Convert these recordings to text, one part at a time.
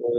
ओ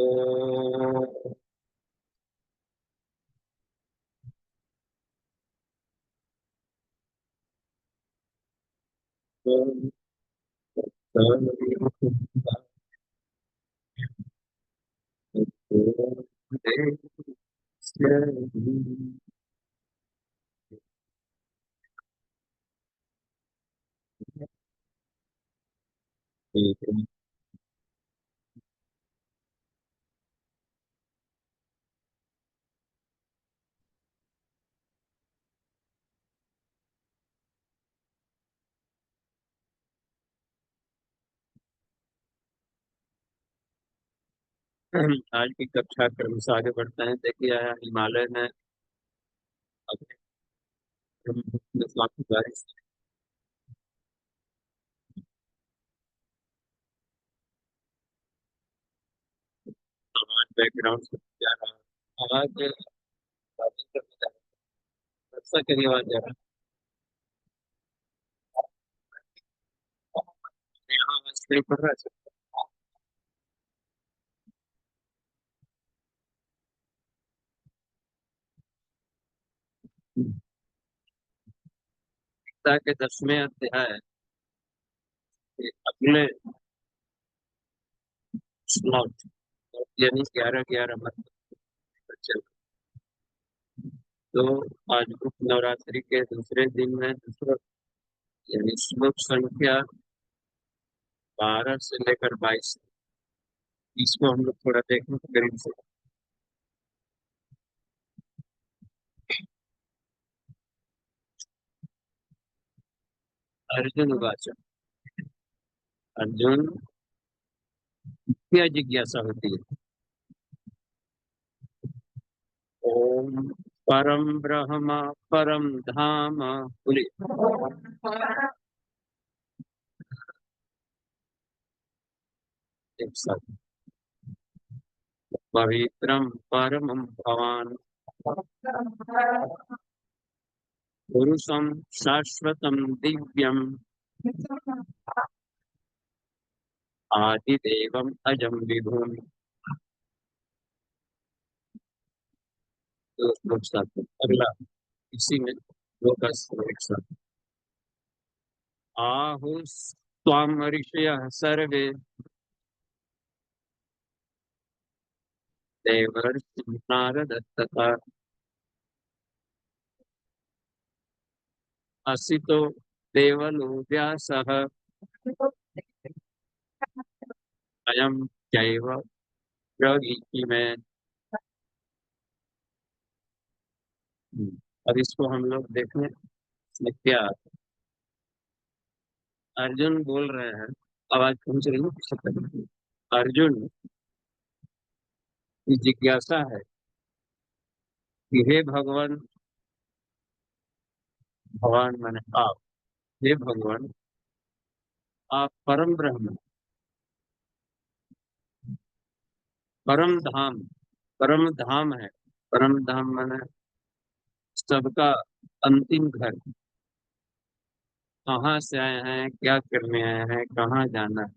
आज की कक्षा क्रम से आगे बढ़ते हैं। देखिए हिमालय में अभी काफी बारिश। आवाज बैकग्राउंड से जा रहा है। आवाज बारिश से जा रहा है। अच्छा करिए आवाज जा रहा है। यहाँ आवाज सही पड़ रहा है। गीता के 10वें अध्याय के अगले श्लोक यानी 11-11 मत पर चल। तो आज गुप्त नवरात्रि के दूसरे दिन में दूसरा यानी श्लोक संख्या 12 से लेकर 22 इसको हम लोग थोड़ा देखें करीब से। अर्जुन उवाच। अर्जुन क्या जिज्ञासा होती है। ओम परम ब्रह्म परम धाम। बोलिए। एक साथ। पवित्रम परमं भवान पुरुषम शाश्वतम दिव्यम आदिदेवम अजम विभुम। तो लोग साथ अगला इसी में दो का एक साथ। आहुस्त्वाम ऋषयः सर्वे देवर्षि नारद तथा असितो देवलो व्यासः अयं चैव प्रगीति में। अब इसको हम लोग देखें इसमें क्या अर्जुन बोल रहे हैं। आवाज पहुंच रही है किसी तरह। अर्जुन की जिज्ञासा है कि हे भगवान। भगवान माने आप। हे भगवान आप परम ब्रह्म परम धाम परम धाम है। परम धाम माने सबका अंतिम घर। कहाँ से आए हैं क्या करने आए हैं कहाँ जाना है।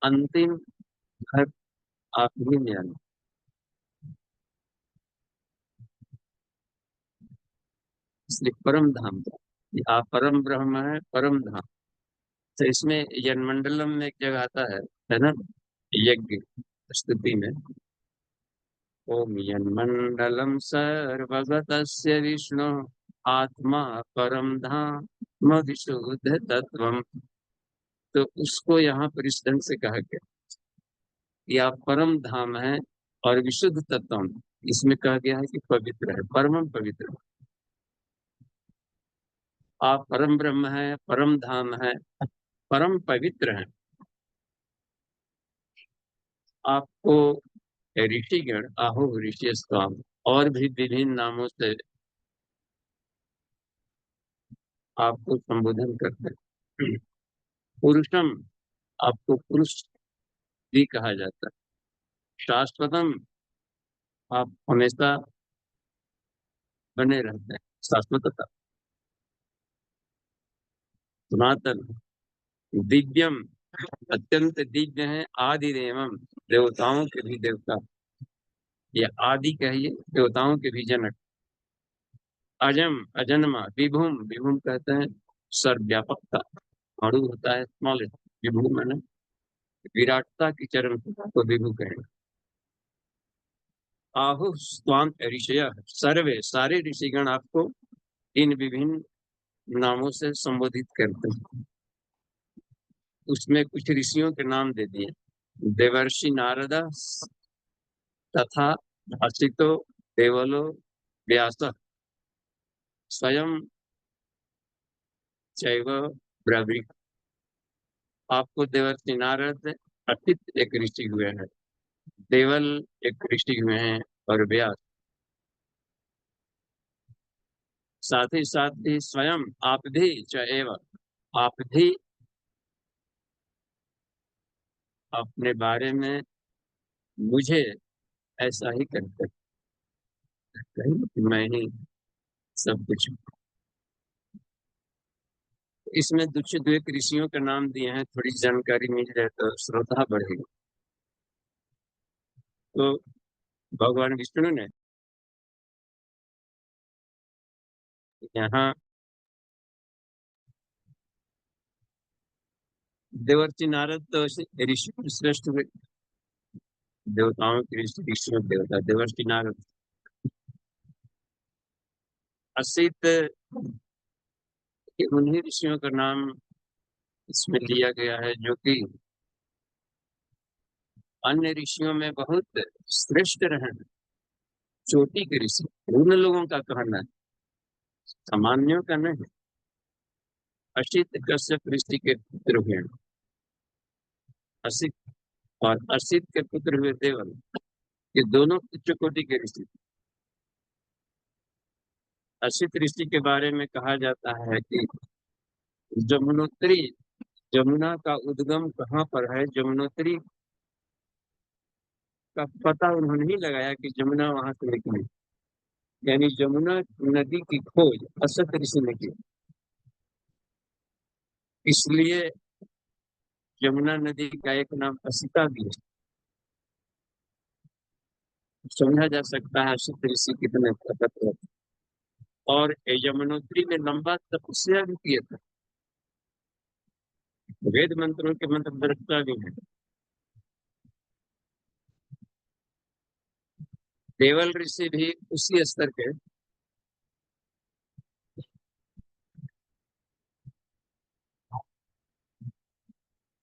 अंतिम घर आप ही में आना। इसलिए परम धाम का ये आप परम ब्रह्म है परम धाम। तो इसमें यन्मंडलम में एक जगह आता है ना यज्ञ स्तुति में। ओम यन्मंडलम सर्वगतस्य विष्णु आत्मा परम धाम विशुद्ध तत्वम। तो उसको यहाँ पर इस ढंग से कहा गया कि आप परम धाम है और विशुद्ध तत्वम। इसमें कहा गया है कि पवित्र है परम पवित्र। आप परम ब्रह्म है परम धाम है परम पवित्र है। आपको ऋषिगण आहो ऋषि स्वाम और भी विभिन्न नामों से आपको संबोधन करते हैं। पुरुषम आपको पुरुष भी कहा जाता है। शाश्वतम आप हमेशा बने रहते हैं शाश्वतता। सनातन दिव्यम अत्यंत दिव्य हैं, आदि एवं देवताओं के भी देवता, या आदि कहिए, देवताओं के भी जनक। अजम अजन्मा, विभुम विभुम कहते हैं सर्वव्यापकता, अणु होता है स्मॉल, विभु मैंने विराटता की चरम सीमा को विभु कहें। आहु स्वाम ऋषय, सर्वे सारे ऋषिगण आपको इन विभिन्न नामों से संबोधित करते हैं। उसमें कुछ ऋषियों के नाम दे दिए, देवर्षि नारद तथा असितो देवलो व्यास स्वयं चैव ब्रवीत। आपको देवर्षि नारद, असित एक ऋषि हुए हैं, देवल एक ऋषि हुए हैं, और व्यास। साथ ही स्वयं आप भी चैव, आप भी अपने बारे में मुझे ऐसा ही करते हैं कि मैं ही सब कुछ। इसमें कुछ दो एक ऋषियों के नाम दिए हैं, थोड़ी जानकारी मिल जाए तो श्रद्धा बढ़ेगी। तो भगवान विष्णु ने यहाँ देवर्षि नारद तो ऋषि श्रेष्ठ हुए, देवताओं के ऋषि, ऋषियों के देवता देवर्षि नारद। असित, ये उन्हीं ऋषियों का नाम इसमें लिया गया है जो कि अन्य ऋषियों में बहुत श्रेष्ठ रहे, चोटी के ऋषि। उन लोगों का कहना है, सामान्यों का नहीं। असित कश्यप ऋषि के पुत्र हुए असित, और असित के पुत्र हुए देवल। ये दोनों उच्च कोटि के ऋषि। असित ऋषि के बारे में कहा जाता है कि जमुनोत्री, जमुना का उद्गम कहाँ पर है, जमुनोत्री का पता उन्होंने ही लगाया कि जमुना वहां से निकली। यानी जमुना नदी की खोज असत ऋषि ने की। इसलिए यमुना नदी का एक नाम असिता भी है। समझा जा सकता है असित ऋषि कितने प्रकट है। और यमुनोत्री में लंबा तपस्या भी किए थे, वेद मंत्रों के मंत्र दृष्टा भी है। देवल ऋषि भी उसी स्तर के,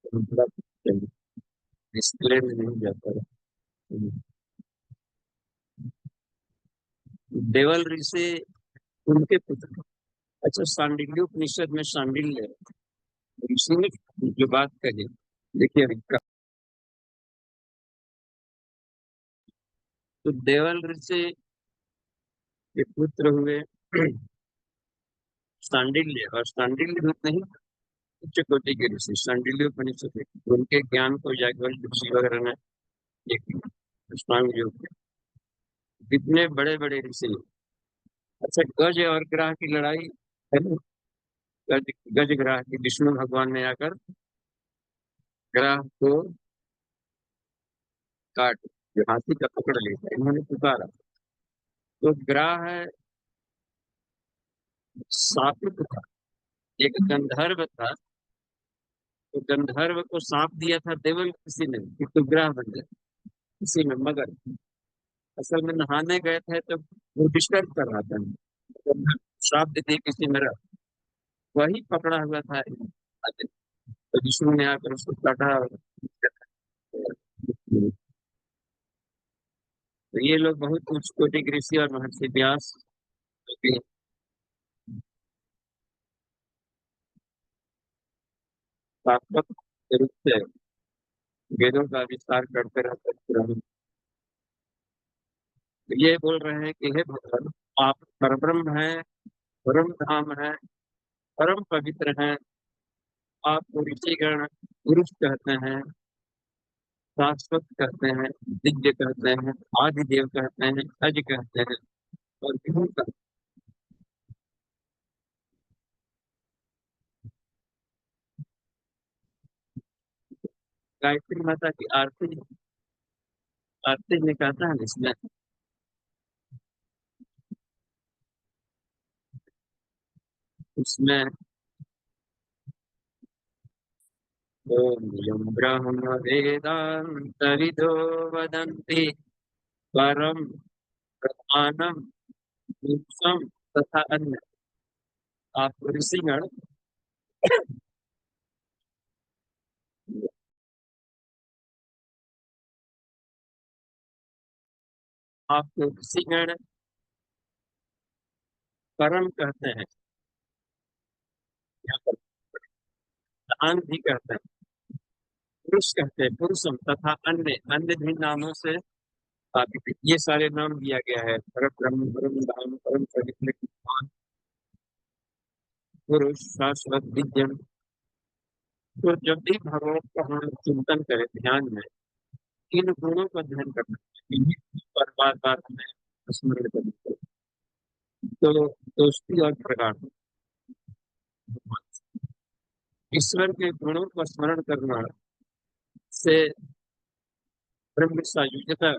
मतलब डिस्प्ले में नहीं जाता है। देवल ऋषि उनके पुत्र। अच्छा, सांडिल्य उपनिषद में सांडिल्य ऋषि ने जो बात कही, देखिए तो देवल ऋषि के पुत्र हुए सांडिल्य, और सांडिल्य नहीं उच्च कोटि के ऋषि सांडिल्य उपनिषद। उनके ज्ञान को याज्ञवल्क्य ऋषि वगैरह ने एक अष्टांग योग किया। कितने बड़े बड़े ऋषि। अच्छा, गज और ग्राह की लड़ाई है ना, गज गज ग्राह की, विष्णु भगवान ने आकर ग्राह को काट, जो हाथी का पकड़ लेता, इन्होंने पुकारा तो ग्राह सापित था, एक गंधर्व था। तो गंधर्व को साप दिया था देवल किसी ने कि तू ग्राह बन गया, किसी में, मगर असल में नहाने गए थे तो वो डिस्टर्ब कर रहा था, गंधर्व श्राप देते किसी में रहा, वही पकड़ा हुआ था। तो विष्णु ने आकर उसको काटा। तो ये लोग बहुत उच्च कोटि के ऋषि, और महर्षि व्यास भी शाश्वत रूप से वेदों का विस्तार करते रहते हैं। ये बोल रहे हैं कि हे भगवान, आप परब्रह्म हैं, परम धाम है, परम पवित्र हैं। आपको ऋषिगण पुरुष कहते हैं, शाश्वत कहते हैं, दिव्य कहते हैं, आदि देव कहते हैं, अज कहते हैं, और विभु कहते गायत्री माता की आरती आरती निकालता है इसमें। उसमें ओम यं ब्रह्म वेदांत विदो वदन्ति परम प्रधानम पुरुषम तथा अन्य। आप ऋषिगण आपको ऋषिगण परम कहते हैं, या प्रधान भी कहते हैं, पुरुष कहते हैं, पुरुषम तथा अन्य अन्य भी नामों से ये सारे नाम दिया गया है। परम ब्रह्म, परम धाम, परम पवित्र, महान पुरुष, शाश्वत, विद्यम। तो जब भी भगवान का हम चिंतन करें ध्यान में, इन गुणों का ध्यान करना चाहिए, इन्हीं पर बार बार हमें स्मरण करना चाहिए। तो दोस्ती और प्रगाढ़ ईश्वर के गुणों का स्मरण करना से ब्रह्म सायुज्यता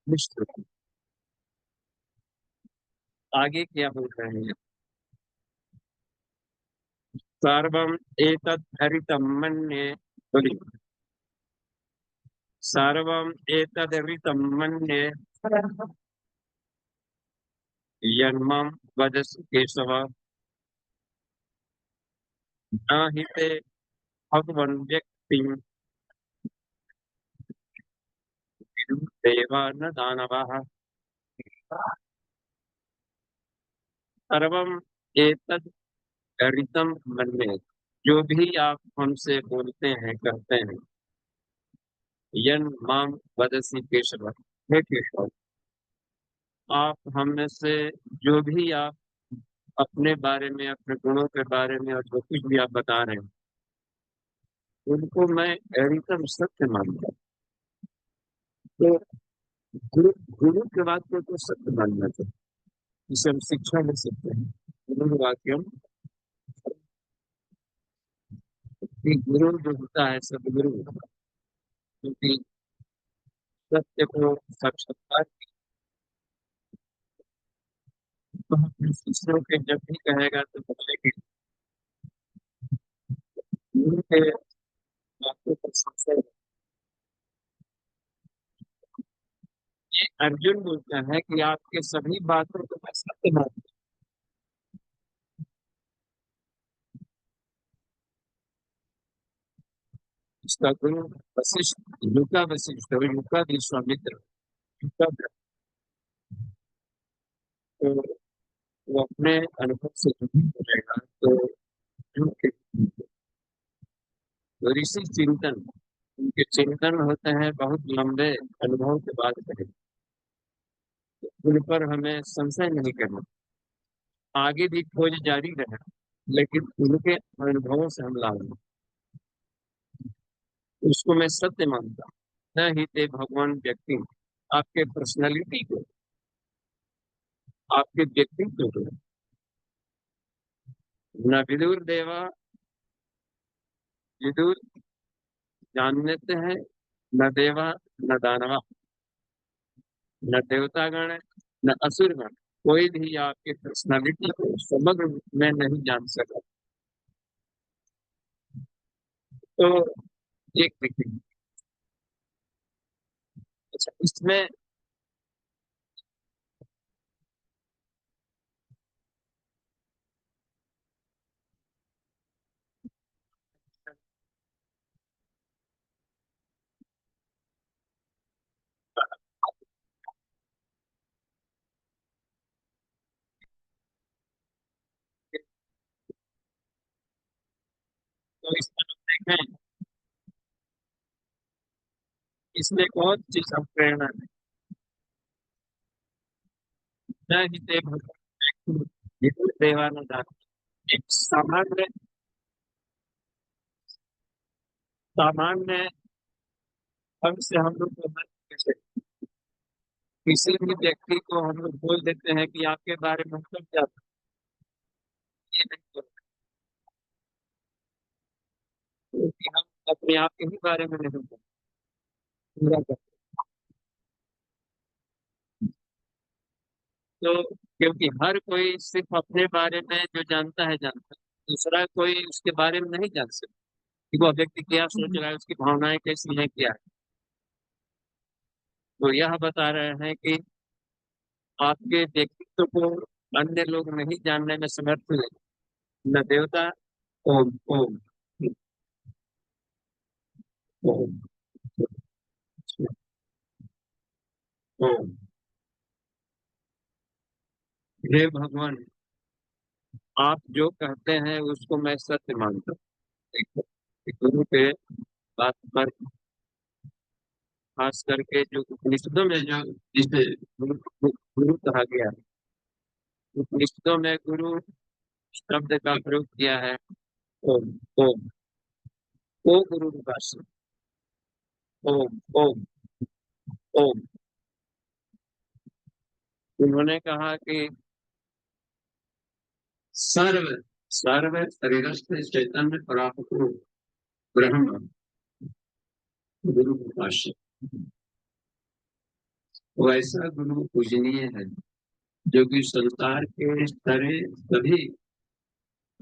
निष्ठ होती है। आगे क्या बोल रहे हैं? सर्वम एतद् हरितं मन्ये, बोलिए। सर्वम एतद् हरितं मन्ये यन्मम वदसि केशव न हि ते भगवन् व्यक्तिं देवा न दानवाः। सर्वम एतद् हरितं मन्ये, जो भी आप हमसे बोलते हैं कहते हैं, यन माम वदसि केशव, हे केशव, आप हम में से जो भी आप अपने बारे में, अपने गुणों के बारे में और जो कुछ भी आप बता रहे हैं, उनको मैं हरितम सत्य मानता हूँ। तो गुरु गुरु के वाक्य को सत्य मानना चाहिए, इसे हम शिक्षा ले सकते हैं। गुरु वाक्यम, कि गुरु जो होता है सदगुरु, क्योंकि सत्य को साक्षात्कार तो हम अपने शिष्यों के जब भी कहेगा तो बोले कि गुरु के वाक्यों पर संशय है। ये अर्जुन बोलता है कि आपके सभी बातों को मैं सत्य मानता हूं। इसका गुरु वशिष्ठ, लुका वशिष्ठ और लुका विश्वामित्र, लुका तो वो अपने अनुभव से नहीं बोलेगा। तो तो ऋषि चिंतन, उनके चिंतन होते हैं बहुत लंबे अनुभव के बाद करें, उन पर हमें संशय नहीं करना। आगे भी खोज जारी रहे, लेकिन उनके अनुभवों से हम लाभ लें। उसको मैं सत्य मानता हूं। न ही ते भगवान व्यक्ति, आपके पर्सनैलिटी को, आपके व्यक्तित्व को, न विदुर देवा, विदुर जान लेते हैं, न देवा न दानवा, न देवतागण न असुरगण, कोई भी आपके पर्सनालिटी को समग्र रूप में नहीं जान सका। तो एक देखिए, अच्छा इसमें तो इसमें हम देखें, इसमें एक और चीज हम प्रेरणा दें। न ही ते भगवान व्यक्ति विदुर देवानुदान, एक सामान्य सामान्य ढंग से हम लोग व्यवहार कैसे, किसी भी व्यक्ति को हम लोग बोल देते हैं कि आपके बारे में मतलब क्या था, ये नहीं बोलते, क्योंकि हम अपने आप के ही बारे में नहीं जानते, पूरा कर। तो क्योंकि हर कोई सिर्फ अपने बारे में जो जानता है जानता है, दूसरा कोई उसके बारे में नहीं जान सकता कि वो व्यक्ति क्या सोच रहा है, उसकी भावनाएं कैसी हैं, क्या है। तो यह बता रहे हैं कि आपके व्यक्तित्व को अन्य लोग नहीं जानने में समर्थ हैं, न देवता। ओम ओम ओम ओम। हे भगवान, आप जो कहते हैं उसको मैं सत्य मानता हूँ। देखो, गुरु के बात पर खास करके जो उपनिषदों में जो जिसे गुरु कहा गया है, उपनिषदों में गुरु शब्द का प्रयोग किया है। ओम ओम। ओ गुरु विकास। ओम ओम ओम। उन्होंने कहा कि सर्व सर्व शरीरस्थ चैतन्य परात्पर ब्रह्म गुरु विकास। वैसा गुरु पूजनीय है जो कि संसार के सारे सभी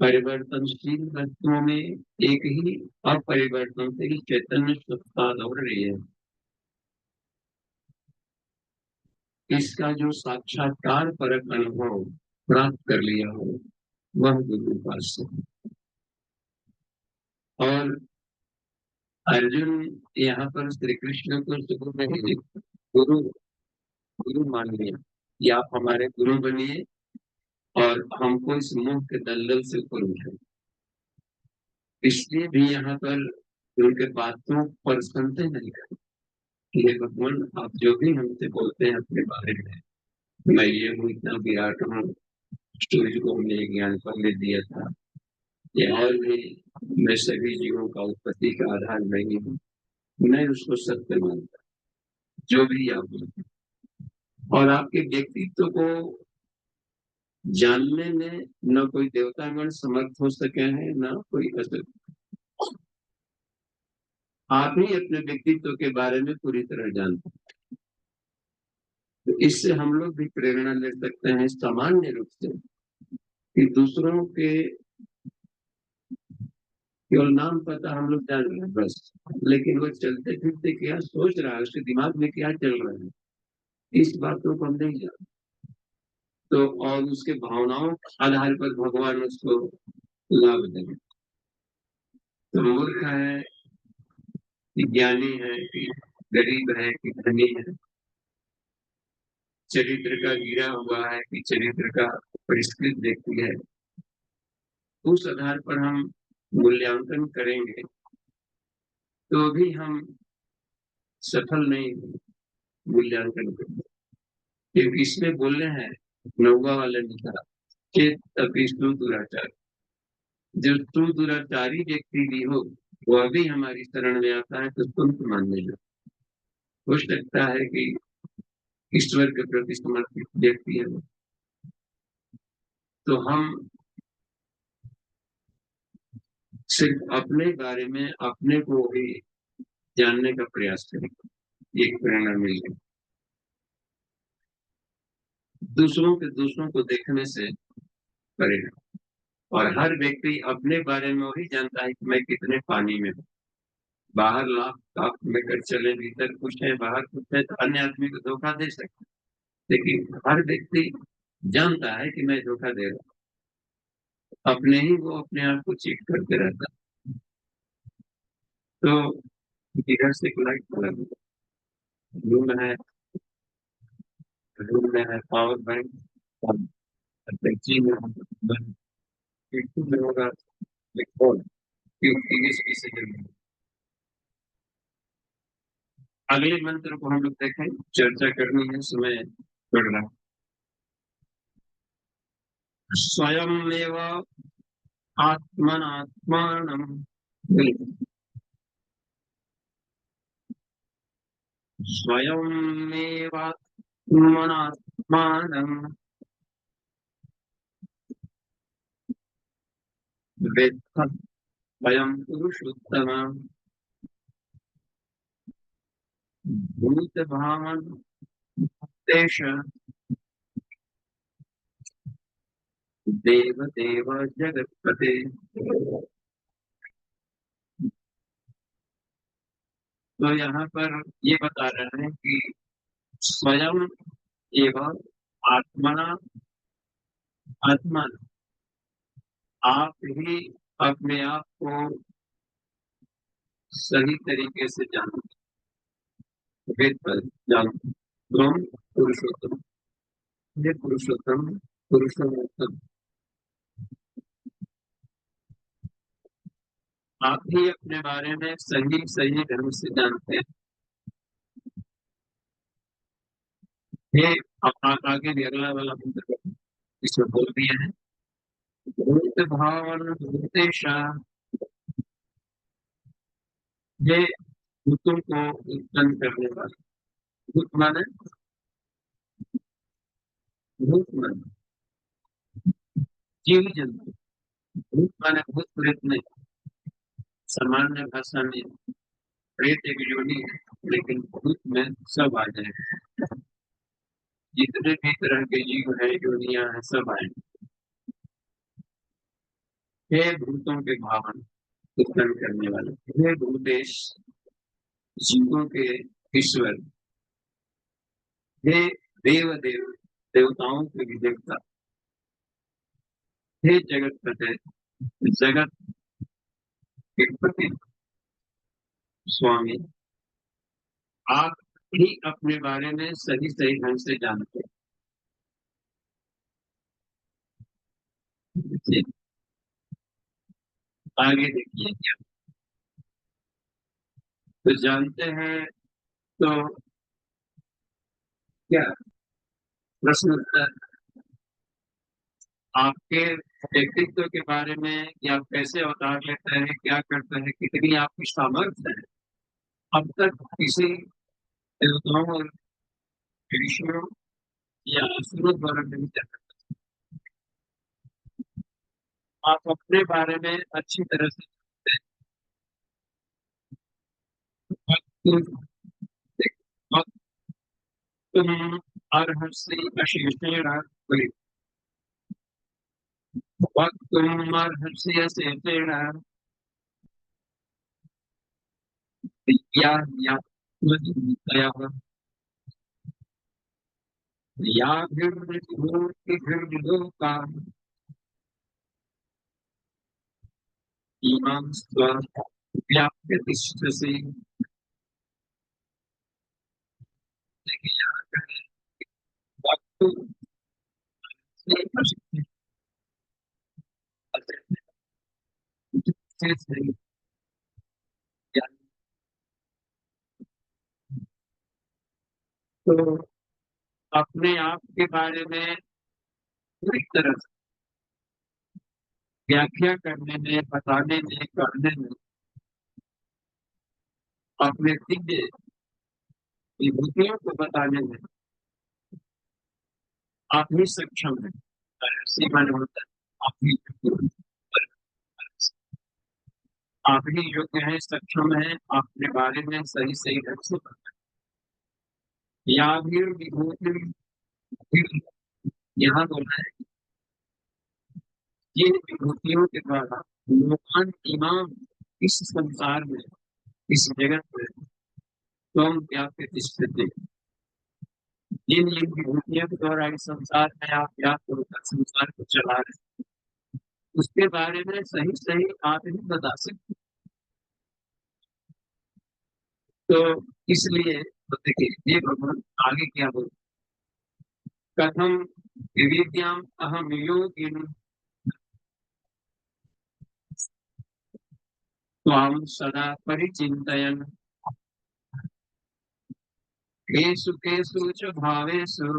परिवर्तनशील वस्तुओं में एक ही अपरिवर्तनशील चैतन्य सत्ता दौड़ रही है। इसका जो साक्षात्कार परक अनुभव प्राप्त कर लिया हो वह गुरु उपास है। और अर्जुन यहाँ पर श्री कृष्ण को गुरु नहीं, गुरु गुरु मान लिया कि आप हमारे गुरु बनिए और हमको इस मुंह के दलदल से ऊपर उठाए। इसलिए भी यहाँ पर उनके बातों पर सुनते नहीं है कि हे भगवान, आप जो भी हमसे बोलते हैं अपने बारे में, मैं ये हूँ, इतना विराट हूँ, सूर्य को हमने ज्ञान पहले दिया था, या और भी मैं सभी जीवों का उत्पत्ति का आधार नहीं हूँ, मैं उसको सत्य मानता जो भी आप बोलते। और आपके व्यक्तित्व को जानने में न कोई देवतागण समर्थ हो सके हैं, न कोई असर। आप ही अपने व्यक्तित्व के बारे में पूरी तरह जानते हैं। तो इससे हम लोग भी प्रेरणा ले सकते हैं सामान्य रूप से कि दूसरों के केवल नाम पता हम लोग जान रहे हैं बस, लेकिन वो चलते फिरते क्या सोच रहा है, उसके दिमाग में क्या चल रहा है, इस बातों को हम नहीं जानते। तो और उसके भावनाओं के आधार पर भगवान उसको लाभ देंगे। तो मूर्ख है कि ज्ञानी है कि गरीब है कि धनी है, चरित्र का गिरा हुआ है कि चरित्र का परिष्कृत व्यक्ति है, उस आधार पर हम मूल्यांकन करेंगे तो भी हम सफल नहीं मूल्यांकन करेंगे। क्योंकि इसमें बोले हैं, नौवा वाले ने कहा, चेत अपिस्तु दुराचार। जो तू दुराचारी व्यक्ति भी हो वह भी हमारी शरण में आता है तो तुम मानने लो। हो सकता है कि ईश्वर के प्रति समर्पित व्यक्ति है, तो हम सिर्फ अपने बारे में अपने को ही जानने का प्रयास करें, एक प्रेरणा मिलेगी। दूसरों को देखने से करेगा। और हर व्यक्ति अपने बारे में वही जानता है कि मैं कितने पानी में हूँ। बाहर लाख लाख लेकर चले, भीतर कुछ है, बाहर कुछ है, तो अन्य आदमी को धोखा दे सकते, लेकिन हर व्यक्ति जानता है कि मैं धोखा दे रहा हूँ, अपने ही वो अपने आप को चीट करते रहता है। तो इधर से एक लाइट लगा, रूम है, रूम में है पावर बैंक, टैक्सी में होगा, अगले मंत्र को हम लोग देखें, चर्चा करनी है, समय बढ़ रहा। स्वयं आत्मनात्मानं स्वयमेवात्मनात्मानं वेत्थ स्वयं पुरुषोत्तम। भूत भावन देश देव देव जगतपते। तो यहाँ पर ये बता रहे हैं कि स्वयं एवं आत्मना आत्मा आप ही अपने आप को सही तरीके से जानो, वेद पर जानो। तुम पुरुषोत्तम, ये पुरुषोत्तम पुरुषोत्तम आप ही अपने बारे में सही सही ढंग से जानते हैं। ये आगे भी अगला वाला मंत्र इसमें बोल दिया है। भूत भावन भूतेशा, ये भूतों को उत्पन्न करने वाला। भूत माने भूत माने जीव जंतु। भूत माने भूत प्रेत नहीं, सामान्य भाषा में प्रेत एक योनि है, लेकिन भूत में सब आ जाए। जितने भी तरह के जीव है योनियां है सब आए। हे भूतों के भावन उत्पन्न करने वाले, हे भूतेश जीवों के ईश्वर, हे देव देव देवताओं के विदेवता, हे जगत पते जगत के पति स्वामी, आप ही अपने बारे में सही सही ढंग से जानते हैं। आगे देखिए क्या तो जानते हैं। तो क्या प्रश्न उत्तर आपके व्यक्तित्व के बारे में कि आप कैसे अवतार लेते हैं, क्या करते हैं, कितनी आपकी सामर्थ्य है, अब तक किसी देवताओं और ऋषियों या असुरों द्वारा नहीं जाना। आप अपने बारे में अच्छी तरह से जानते हैं। वक्त तुम अर्हसि अशेषेण वक्त तुम अर्हसि अशेषेण या या याभिर्भूतिभिर्लोका इमां स्वव्याप्य तिष्ठसि। देखिए यहाँ कहें वक्त से से तो अपने आप के बारे में पूरी तरह से व्याख्या करने में, बताने में, करने में, अपने दिव्य विभूतियों को बताने में आप ही सक्षम है। ऐसी माने होता है आप ही, आप ही योग्य है, सक्षम है अपने बारे में सही सही ढंग से बताने। या भी विभूति यहाँ बोला है जिन विभूतियों के द्वारा लोकान इमाम इस संसार में, इस जगत में तुम व्याप्त स्थिति, जिन जिन विभूतियों के द्वारा इस संसार में आप व्याप्त होकर संसार को चला रहे हैं, उसके बारे में सही सही आप ही बता सकते। तो इसलिए तो देखिए ये भगवान आगे क्या बोल, कथम विविद्याम अहम योगिन त्वां सदा परिचिन्तयन् केषु केषु च भावेषु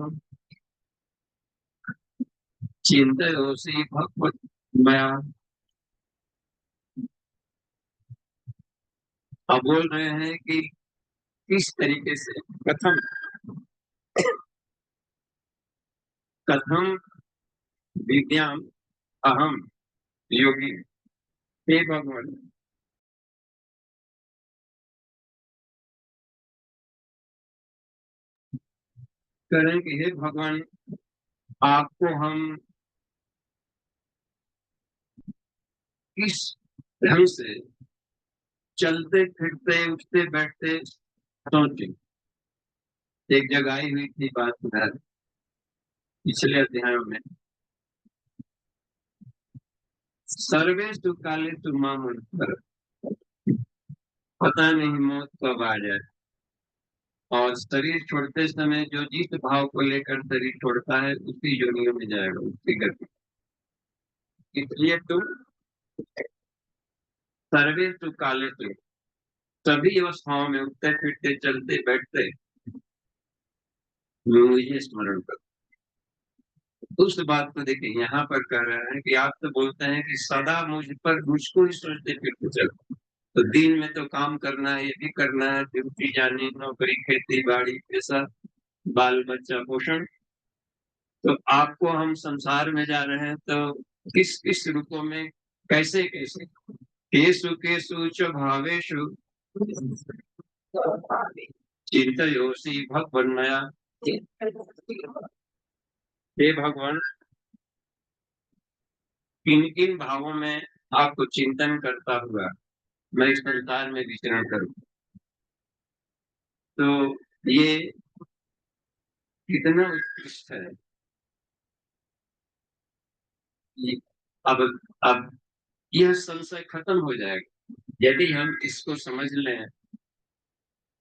चिन्तयोऽसि भगवन्मया। अब बोल रहे हैं कि किस तरीके से, कथम कथम विद्याम अहम योगी, हे भगवान करें कि हे भगवान, आपको हम किस ढंग से चलते फिरते उठते बैठते सोचे। एक जगह आई हुई थी बात उधर पिछले अध्याय में, सर्वेषु कालेषु माम अनुस्मर। पता नहीं मौत कब आ जाए, और शरीर छोड़ते समय जो जिस भाव को लेकर शरीर छोड़ता है उसी योनियों में जाएगा, उसकी गति। इसलिए तुम सर्वेषु कालेषु, सभी अवस्थाओं में उठते फिरते चलते बैठते मुझे स्मरण करो। उस बात को देखिए यहाँ पर कह रहे हैं कि आप तो बोलते हैं कि सदा मुझको ही सोचते फिरते चलो। तो दिन में तो काम करना है, ये भी करना है, ड्यूटी जानी, नौकरी, खेती बाड़ी, पैसा, बाल बच्चा पोषण। तो आपको हम संसार में जा रहे हैं तो किस किस रूपों में, कैसे कैसे, केषु केषु च भावेषु चिंतयोषि भगवन्मया। हे भगवान, किन किन भावों में आपको चिंतन करता हुआ मैं इस संसार में विचरण करूं। तो ये कितना उत्कृष्ट है। ये अब यह संशय खत्म हो जाएगा यदि हम इसको समझ लें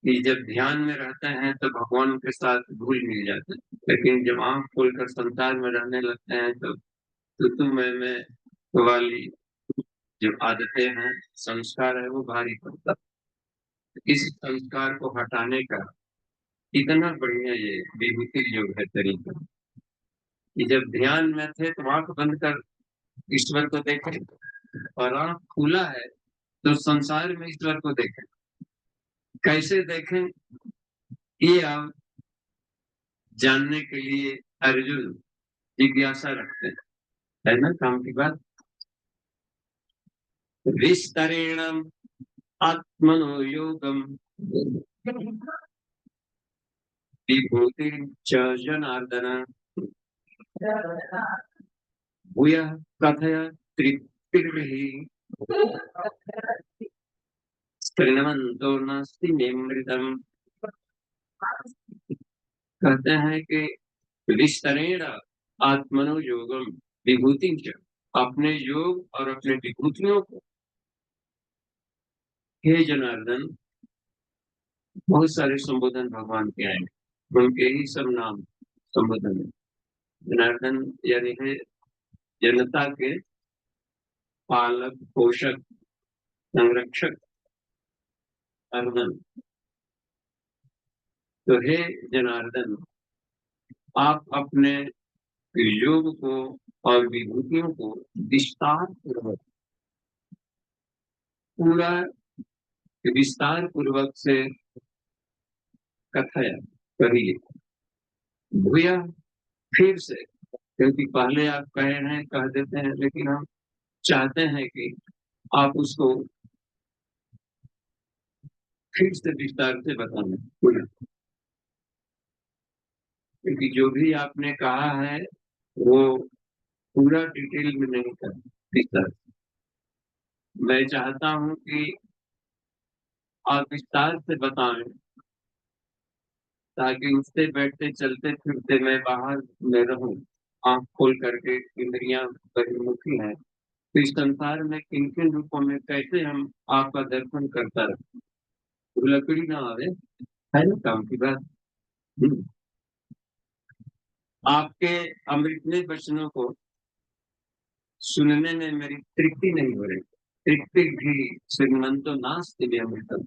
कि जब ध्यान में रहते हैं तो भगवान के साथ घुल मिल जाते हैं, लेकिन जब आंख खोलकर संसार में रहने लगते हैं तो तू मैं वाली जो आदतें हैं, संस्कार है, वो भारी पड़ता है। इस संस्कार को हटाने का इतना बढ़िया ये विभूति योग है तरीका, कि जब ध्यान में थे तो आंख बंद कर ईश्वर को देखें, और आंख खुला है तो संसार में ईश्वर को देखें। कैसे देखें ये आप जानने के लिए अर्जुन जिज्ञासा रखते हैं, है ना काम की बात। विस्तरेण आत्मनो योगम विभूति च जनार्दन भूयः कथय तृप्तिर्हि शृण्वन्तो नास्ति मे मृतम्। कहते हैं कि विस्तरेण आत्मनो योगम विभूति च, अपने योग और अपने विभूतियों को, हे जनार्दन। बहुत सारे संबोधन भगवान के आए, उनके ही सब नाम संबोधन है। जनार्दन यानी है जनता के पालक, पोषक, संरक्षक, अर्दन। तो हे जनार्दन, आप अपने योग को और विभूतियों को विस्तार पूर्वक, पूरा विस्तार पूर्वक से कथय कहिए। भूया, फिर से, क्योंकि पहले आप कहे हैं, कह देते हैं, लेकिन हम चाहते हैं कि आप उसको फिर से विस्तार से बताना, क्योंकि जो भी आपने कहा है वो पूरा डिटेल में नहीं कर विस्तार। मैं चाहता हूं कि आप विस्तार से बताएं, ताकि उठते बैठते चलते फिरते मैं बाहर में रहूं, आंख खोल करके, इंद्रियां बहिर्मुखी हैं, तो इस संसार में किन किन रूपों में कैसे हम आपका दर्शन करता रहे, लकड़ी ना आवे, है ना काम की बात। हम्म। आपके अमृतमय वचनों को सुनने में मेरी तृप्ति नहीं हो रही। तृप्ति भी श्रीमंतो नास्ति में अमृतम।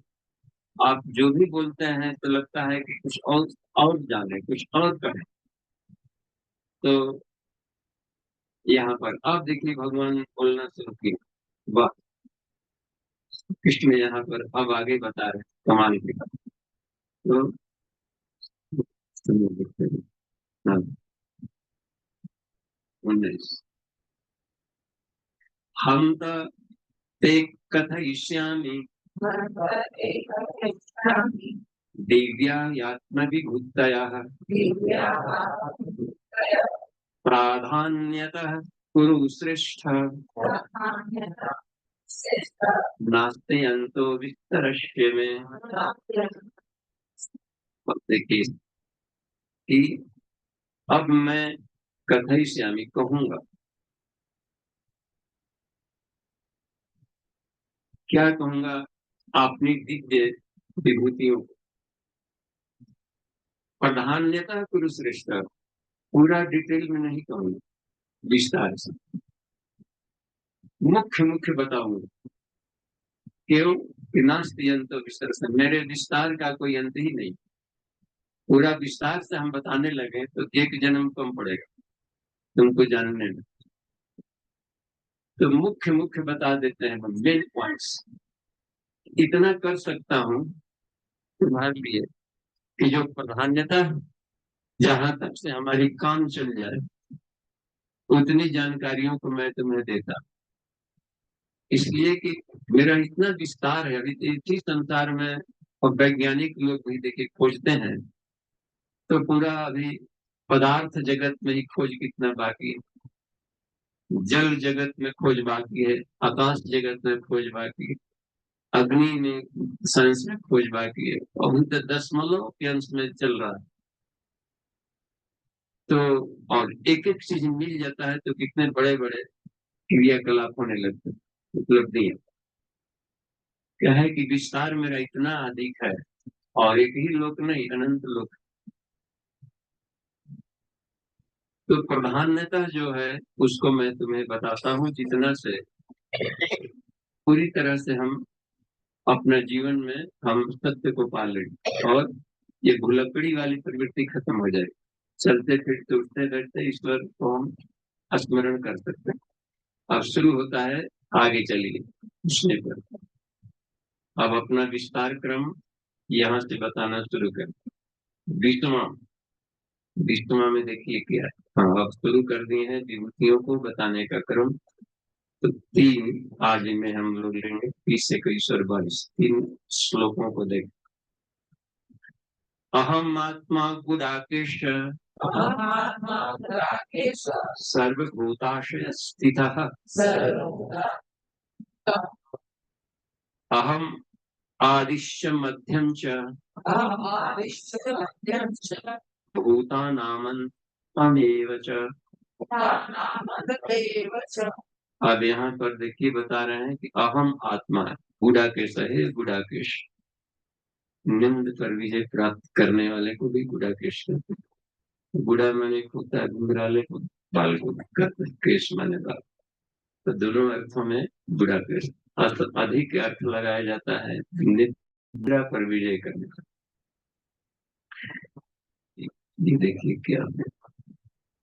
आप जो भी बोलते हैं तो लगता है कि कुछ और जाने, कुछ और कहें। तो यहाँ पर आप देखिए भगवान बोलना शुरू किए। वाह, कृष्ण यहाँ पर अब आगे बता रहे कमाल की बात। तो सुनिए, देखते हैं। हाँ, 19। हम तो ते कथयिष्यामि दिव्या यात्मविभूतयः प्राधान्यतः कुरु श्रेष्ठ नास्ति अंतो विस्तरस्य में। अब देखिए कि अब मैं कथयिष्यामि कहूंगा, क्या कहूंगा, अपनी दिव्य विभूतियों प्राधान्यता कुरु श्रेष्ठ, पूरा डिटेल में नहीं कहूंगा, विस्तार से मुख्य मुख्य बताऊंगा। क्यों? नास्ति अंतो विस्तार से, मेरे विस्तार का कोई अंत ही नहीं। पूरा विस्तार से हम बताने लगे तो एक जन्म कम पड़ेगा तुमको जानने में। तो मुख्य मुख्य बता देते हैं हम, मेन पॉइंट्स। इतना कर सकता हूँ तुम्हारे लिए कि जो प्राधान्यता जहां तक से हमारी काम चल जाए उतनी जानकारियों को मैं तुम्हें देता, इसलिए कि मेरा इतना विस्तार है। अभी इसी संसार में और वैज्ञानिक लोग भी देखिए खोजते हैं, तो पूरा अभी पदार्थ जगत में ही खोज कितना बाकी है, जल जगत में खोज बाकी है, आकाश जगत में खोज बाकी है, अग्नि में साइंस में खोज बाकी है, और तो दशमलव के अंश में चल रहा है। तो और एक एक चीज मिल जाता है तो कितने बड़े बड़े क्रियाकलाप होने लगते हैं, उपलब्धि है। क्या है कि विस्तार मेरा इतना अधिक है, और एक ही लोक नहीं, अनंत लोक। तो प्रधानता जो है उसको मैं तुम्हें बताता हूँ, जितना से पूरी तरह से हम अपने जीवन में हम सत्य को पाल लें और ये भुलक्कड़ी वाली प्रवृत्ति खत्म हो जाए, चलते फिरते उठते बैठते ईश्वर को हम स्मरण कर सकते हैं। अब शुरू होता है, आगे चलिए पूछने पर। अब अपना विस्तार क्रम यहाँ से बताना शुरू कर। विषमा, विषमा में देखिए क्या है। हाँ, अब शुरू कर दिए हैं विभूतियों को बताने का क्रम। तो तीन आज में हम लोग लेंगे, 30 से 22 तीन श्लोकों को देख। अहम आत्मा गुडाकेश सर्वभूताशय स्थितः अहम आदिश्य मध्यम च भूतानामन्तमेव च। अब यहाँ पर देखिए बता रहे हैं कि अहम आत्मा है, गुडाकेश है, गुडाकेश निंद पर विजय प्राप्त करने वाले को भी गुडाकेश कहते हैं। गुड़ा माने होता है घुंघराले को, बाल को कहते हैं, केश माने बाल। तो दोनों अर्थों में गुडाकेश अर्थ अधिक अर्थ लगाया जाता है निद्रा पर विजय करने का। ये देखिए क्या,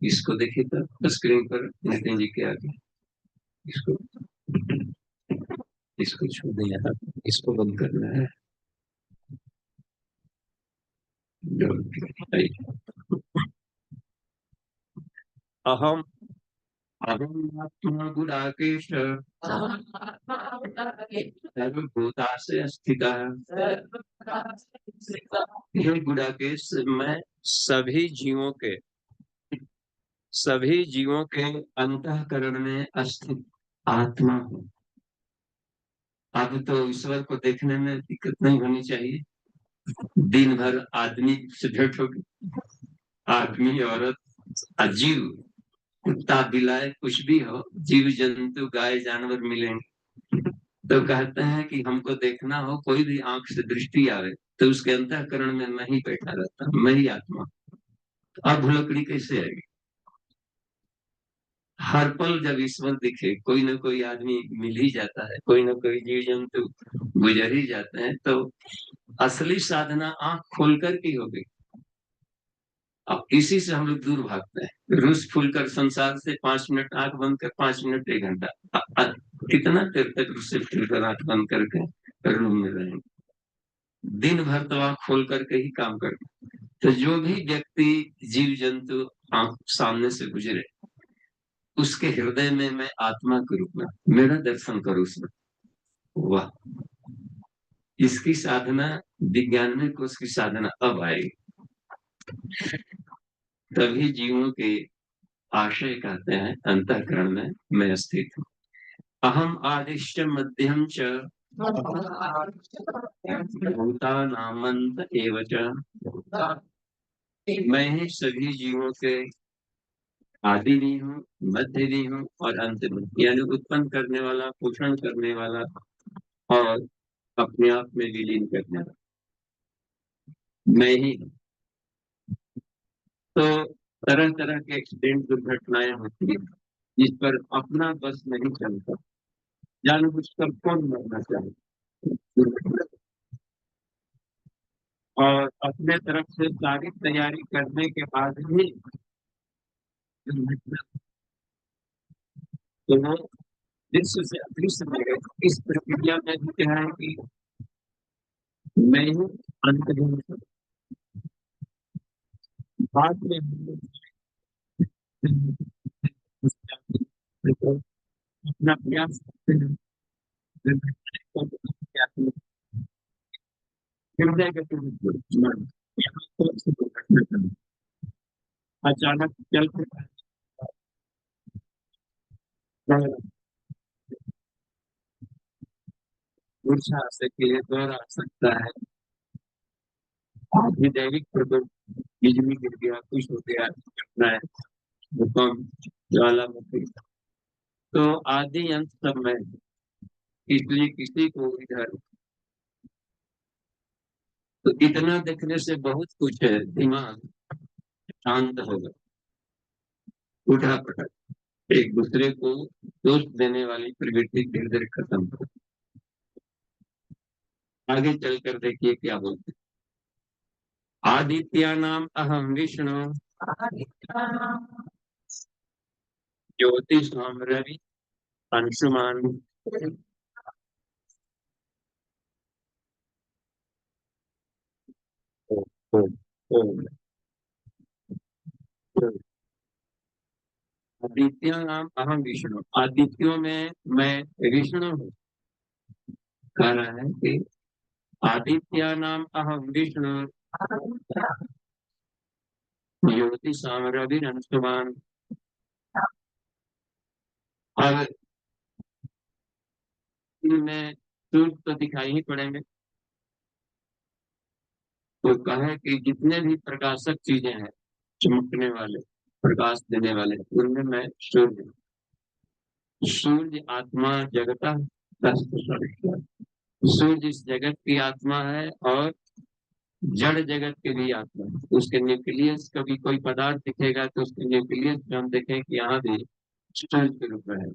इसको देखिए तो स्क्रीन पर नितिन जी के आगे, इसको इसको छोड़ दिया, इसको बंद करना है। अहम अहम आत्मा गुडाकेश सर्वभूताशय स्थितः। हे गुडाकेश, मैं सभी जीवों के सभी जीवों के अंतःकरण में स्थित आत्मा हूँ। अब तो ईश्वर को देखने में दिक्कत नहीं होनी चाहिए। दिन भर आदमी से भेंट होगी, आदमी औरत अजीव, कुत्ता बिलाए कुछ भी हो, जीव जंतु गाय जानवर मिलेंगे। तो कहते हैं कि हमको देखना हो, कोई भी आंख से दृष्टि आवे तो उसके अंतःकरण में मैं ही बैठा रहता हूँ, मैं ही आत्मा। तो अब भुलकड़ी कैसे आएगी? हर पल जब ईश्वर दिखे, कोई ना कोई आदमी मिल ही जाता है, कोई ना कोई जीव जंतु गुजर ही जाते हैं। तो असली साधना आंख खोलकर की होगी। अब इसी से हम लोग दूर भागते हैं, रूस फूल कर संसार से 5 मिनट आंख बंद कर, 5 मिनट 1 घंटा, कितना देर तक रूस से फूल कर आंख बंद करके रूम में रहेंगे? दिन भर तो आंख खोल करके ही काम करते। तो जो भी व्यक्ति जीव जंतु आंख सामने से गुजरे, उसके हृदय में मैं आत्मा के रूप में, मेरा दर्शन करो उसमें। वाह, इसकी साधना विज्ञान में को उसकी साधना अब आएगी। तभी जीवों के आशय कहते हैं अंतःकरण में मैं स्थित हूँ। अहम आदिश्च मध्यम च भूतानामंत एव च। मैं ही सभी जीवों के आदि भी हूँ, मध्य भी हूँ और अंत भी, यानी उत्पन्न करने वाला, पोषण करने वाला और अपने आप में विलीन करने वाला मैं ही हूँ। तो तरह तरह के एक्सीडेंट, दुर्घटनाएं होती है जिस पर अपना बस नहीं चलता, जानबूझकर कौन मरना चाहे और अपने तरफ से सारी तैयारी करने के बाद भी दुर्घटना, तो वो दृश्य से अदृश्य में गए। इस प्रक्रिया में भी क्या है कि मैं हूँ, अंत भी हूँ। बाद में हम लोग अपना प्रयास करते हैं, दुर्घटनाएं को आती है, हृदय गति में यहाँ कौन सी दुर्घटना करें, अचानक चल के मूर्छा आ सकती है, दौड़ आ सकता है, दैविक प्रकोप, बिजली गिर गया, कुछ हो गया, घटना है, भूकंप, ज्वालामुखी। तो आदि अंत सब में, इसलिए किसी को इधर, तो इतना देखने से बहुत कुछ है, दिमाग शांत होगा, उठा पटक, एक दूसरे को दोष देने वाली प्रवृत्ति धीरे धीरे खत्म हो। आगे चलकर देखिए क्या बोलते हैं। आदित्या नाम अहम विष्णु ज्योतिष रवि अंशुमान। ओ, ओ, ओ, ओ। आदित्य नाम अहम विष्णु, आदित्यों में मैं विष्णु हूँ। कह रहा है कि आदित्य नाम अहम विष्णु ज्योति रवि अंशुमान। अब इनमें सूर्य तो दिखाई ही पड़ेंगे, तो कहे कि जितने भी प्रकाशक चीजें हैं, चमकने वाले, प्रकाश देने वाले, उनमें मैं सूर्य हूँ। सूर्य आत्मा जगता सूर्य इस जगत की आत्मा है और जड़ जगत की भी आत्मा है। उसके न्यूक्लियस, कभी कोई पदार्थ दिखेगा तो उसके न्यूक्लियस में हम देखें कि यहाँ भी सूर्य के रूप में है।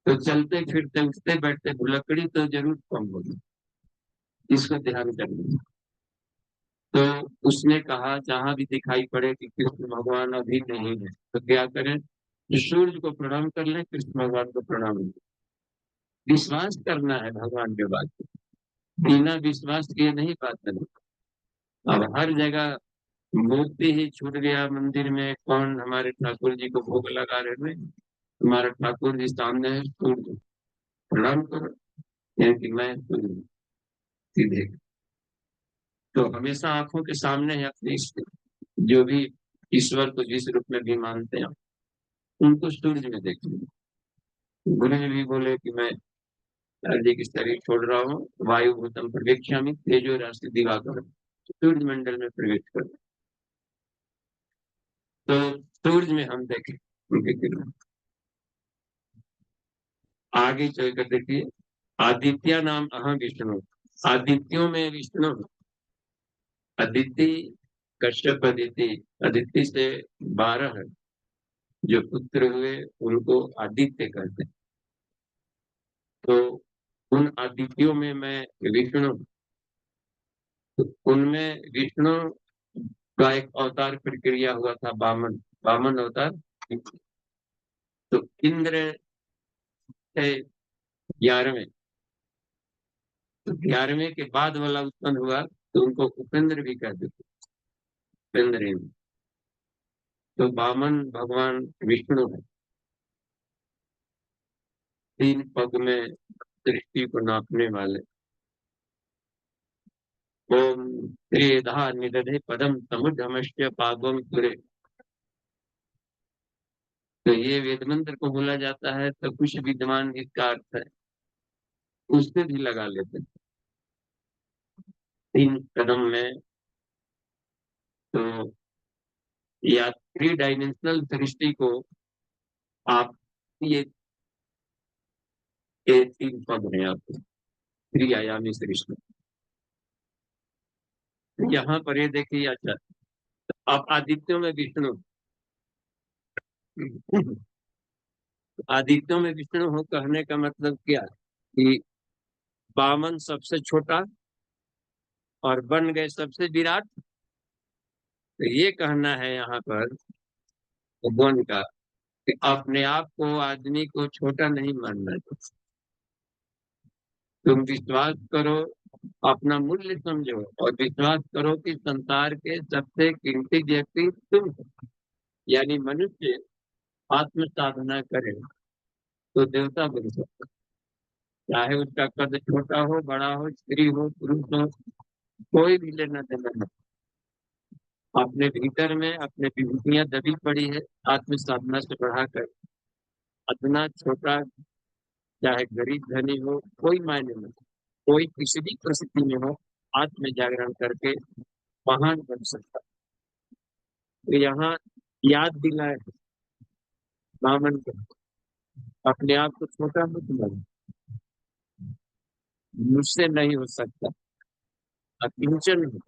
तो चलते फिरते उठते बैठते भुलक्कड़ी तो जरूर कम होगी, इसको ध्यान करना। तो उसने कहा जहां भी दिखाई पड़े कि कृष्ण भगवान अभी नहीं है तो क्या करें, सूर्य को प्रणाम कर लें, कृष्ण भगवान को प्रणाम करें। विश्वास करना है भगवान के बात पे। बिना विश्वास किए नहीं बात करनी। अब हर जगह मूर्ति ही छूट गया मंदिर में, कौन हमारे ठाकुर जी को भोग लगा रहे हैं, हमारा ठाकुर जी सामने है, सूर्य प्रणाम करो, यानी कि मैं सूर्य सीधे। तो हमेशा आंखों के सामने है अपने जो भी ईश्वर को जिस रूप में भी मानते हैं उनको सूर्य में देखेंगे। गुरु जी भी बोले कि मैं जी की शरीर छोड़ रहा हूँ, वायु भूतम प्रवेक्ष्यामि तेजो राशि दिवाकर, सूर्य मंडल में प्रवेश कर। तो सूर्य में हम देखें उनके किरण। आगे चलकर देखिए, आदित्य नाम अहम विष्णु, आदित्यों में विष्णु हूँ। अदिति, कश्यप अदिति, अदिति से 12 है जो पुत्र हुए, उनको आदित्य कहते हैं। तो उन आदित्यों में मैं विष्णु हूँ। तो उनमें विष्णु का एक अवतार प्रक्रिया हुआ था, वामन, वामन अवतार। तो इंद्र थे 11वें, तो 11वें के बाद वाला उत्पन्न हुआ तो उनको उपेंद्र भी कहते थे, उपेंद्र इंद्र। तो वामन भगवान विष्णु है, 3 पग में दृष्टि को नापने वाले। ओम त्रिधा निदधे पदम समुद्रमश्य पागम तुरे। तो ये वेद मंत्र को बोला जाता है, तो कुछ विद्वान इसका अर्थ है उससे भी लगा लेते हैं। 3 कदम में तो या थ्री डायमेंशनल दृष्टि को आप ये 3 पद हैं आपके, त्रिआयामी सृष्टि। यहाँ पर ये देखिए, अच्छा, आप आदित्यों में विष्णु, आदित्यों में विष्णु हो कहने का मतलब क्या कि वामन सबसे छोटा और बन गए सबसे विराट। तो ये कहना है यहाँ पर भगवान का कि अपने आप को आदमी को छोटा नहीं मानना चाहिए। तुम विश्वास करो, अपना मूल्य समझो और विश्वास करो कि संसार के सबसे कीमती व्यक्ति तुम हो। यानी मनुष्य आत्म साधना करे तो देवता बन सकता है। चाहे उसका कद छोटा हो, बड़ा हो, स्त्री हो, पुरुष हो, कोई भी लेना देना नहीं। अपने भीतर में अपने विभूतियां दबी पड़ी है, आत्म साधना से बढ़ाकर अपना छोटा, चाहे गरीब धनी हो, कोई मायने नहीं, कोई किसी भी परिस्थिति में हो, आत्म जागरण करके महान बन सकता है। तो यहाँ याद दिलाए बामन को, अपने आप को छोटा मत मानो, मुझसे नहीं हो सकता, अकिंचन हो।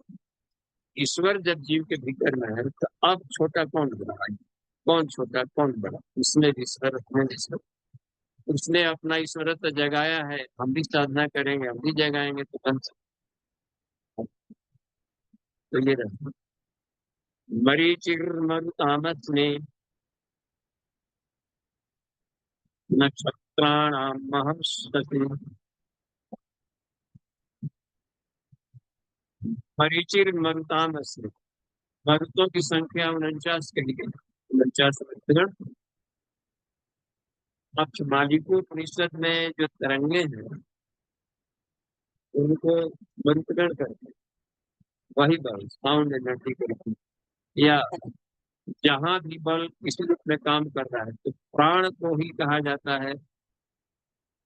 ईश्वर जब जीव के भीतर में है तो अब छोटा कौन बड़ा है, कौन छोटा कौन बड़ा, उसने भी ईश्वर अपने ईश्वर, उसने अपना ईश्वरत्व जगाया है, हम भी साधना करेंगे, हम भी जगाएंगे तो बन सकते हैं। तो ये रहा मरीचिर मरुतामस ने नक्षत्राणाम महर्षि। मरीचिर मरुतामस ने, मरुतों की संख्या 49 कही गई, 49 मृतगण। अब मालिकोपनिषद में जो तरंगे हैं उनको मरुतगण करते हैं, वही बल साउंड एनर्जी करती है। या जहां भी बल किसी रूप में काम कर रहा है तो प्राण को ही कहा जाता है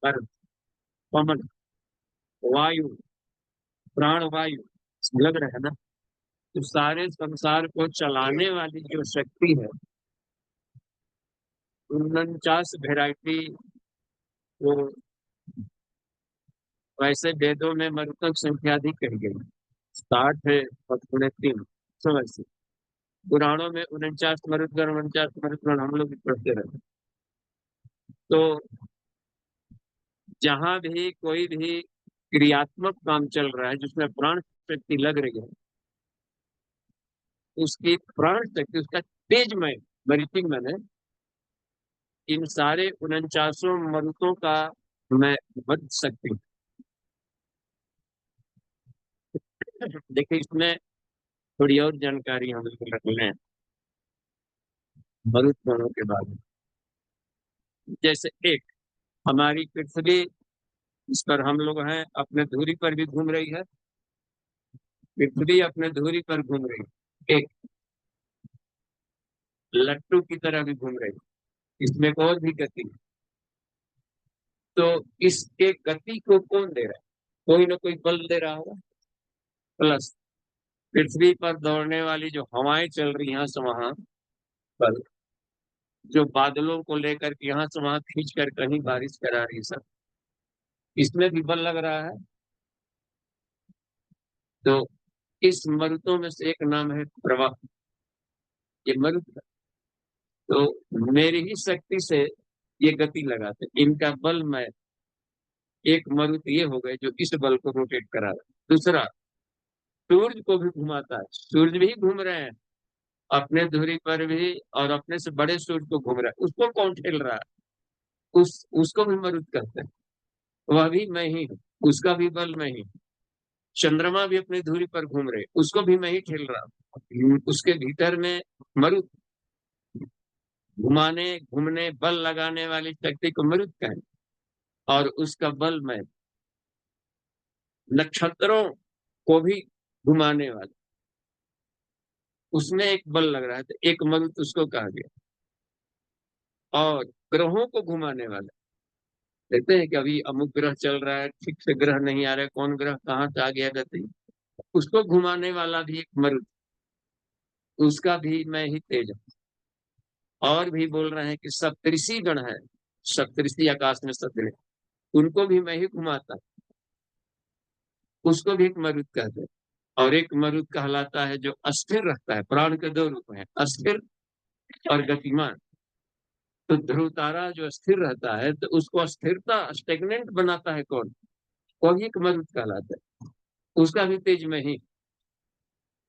अर्थ, पवन, वायु, प्राण वायु, लग रहा है ना। तो सारे संसार को चलाने वाली जो शक्ति है, 49 वैरायटी, वो वैसे वेदों में मरुतक संख्या अधिक कही गई, 60 है और 3 समझ से। पुराणों में 49 मरुदगण, 49 मरुदगण हम लोग भी पढ़ते रहते। तो जहां भी कोई भी क्रियात्मक काम चल रहा है जिसमें प्राण शक्ति लग रही है, उसकी प्राण शक्ति, उसका तेजमय मरीचिक मैंने इन सारे 49 मरुतों का मैं बच सकती हूँ। देखिए इसमें थोड़ी और जानकारी हम लोग रख लें मरुत गणों के बारे में। जैसे एक हमारी पृथ्वी, इस पर हम लोग हैं, अपने धुरी पर भी घूम रही है, पृथ्वी अपने धुरी पर घूम रही है, एक लट्टू की तरह भी घूम रही है, इसमें एक और भी गति है। तो इसके गति को कौन दे रहा है, कोई ना कोई बल दे रहा होगा। प्लस पृथ्वी पर दौड़ने वाली जो हवाएं चल रही हैं से वहां बल, जो बादलों को लेकर के यहाँ से वहां खींच कर कहीं बारिश करा रही, सब इसमें भी बल लग रहा है। तो इस मरुतों में से एक नाम है प्रवाह, ये मरुत है। तो मेरी ही शक्ति से ये गति लगाते, इनका बल मैं, एक मरुत ये हो गए जो इस बल को रोटेट करा रहा है। दूसरा सूर्य को भी घुमाता है, सूर्य भी घूम रहे हैं अपने धुरी पर भी, और अपने से बड़े सूर्य को घूम रहा है, उसको कौन ठेल रहा है, उसको भी मरुत कहते हैं, वह भी मैं ही हूँ, उसका भी बल मैं ही। चंद्रमा भी अपनी धुरी पर घूम रहे, उसको भी मैं ही ठेल रहा हूँ, उसके भीतर में मरुत, घुमाने घूमने बल लगाने वाली शक्ति को मरुत कहें, और उसका बल मैं। नक्षत्रों को भी घुमाने वाला, उसमें एक बल लग रहा है, तो एक मरुत उसको कहा गया। और ग्रहों को घुमाने वाला, देखते हैं कि अभी अमुक ग्रह चल रहा है, ठीक से ग्रह नहीं आ रहा है, कौन ग्रह कहाँ से आ गया गति, उसको घुमाने वाला भी एक मरुत, उसका भी मैं ही तेज हूं। और भी बोल रहे हैं कि सप्तऋषि गण है, सप्तऋषि आकाश में सतरे, उनको भी मैं ही घुमाता, उसको भी एक मरुत कहते हैं। और एक मरुत कहलाता है जो अस्थिर रहता है, प्राण के दो रूप हैं, अस्थिर और गतिमान। तो ध्रुव तारा जो स्थिर रहता है, तो उसको स्थिरता स्टेगनेंट बनाता है कौन, वही एक मरुत कहलाता है। उसका भी तेज में ही,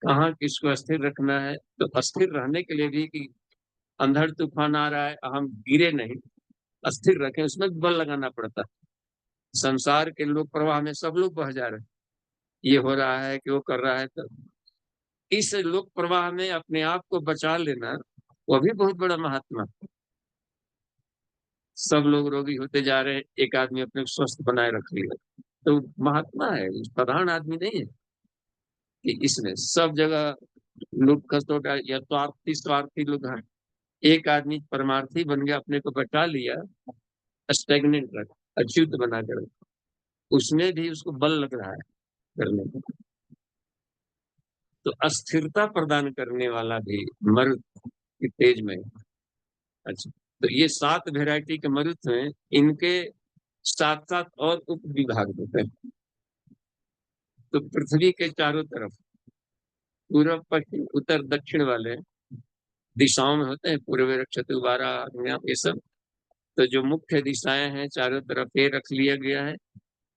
कहाँ किसको स्थिर रखना है, तो स्थिर रहने के लिए भी कि अंधड़ तूफान आ रहा है, हम गिरे नहीं, अस्थिर रखें, उसमें भी बल लगाना पड़ता है। संसार के लोक प्रवाह में सब लोग बह जा रहे हैं, ये हो रहा है कि वो कर रहा है, तो इस लोक प्रवाह में अपने आप को बचा लेना, वो भी बहुत बड़ा महात्मा। सब लोग रोगी होते जा रहे हैं, एक आदमी अपने को स्वस्थ बनाए रख लिया, तो महात्मा है, प्रधान आदमी नहीं है। कि इसमें सब जगह लूट खसोट या स्वार्थी स्वार्थी लोग हैं, एक आदमी परमार्थी बन गया, अपने को बचा लिया, स्टेगनेंट रख, अच्युत बना कर, उसमें भी उसको बल लग रहा है करने का। तो अस्थिरता प्रदान करने वाला भी मरुत की तेज में। अच्छा, तो ये 7 वेराइटी के मरुत हैं, इनके साथ साथ और उप विभाग होते हैं। तो पृथ्वी के चारों तरफ, पूर्व पश्चिम उत्तर दक्षिण वाले दिशाओं में होते हैं, पूर्व नक्षत्र, बारह, आग्नेय, ये सब। तो जो मुख्य दिशाएं हैं चारों तरफ ये रख लिया गया है,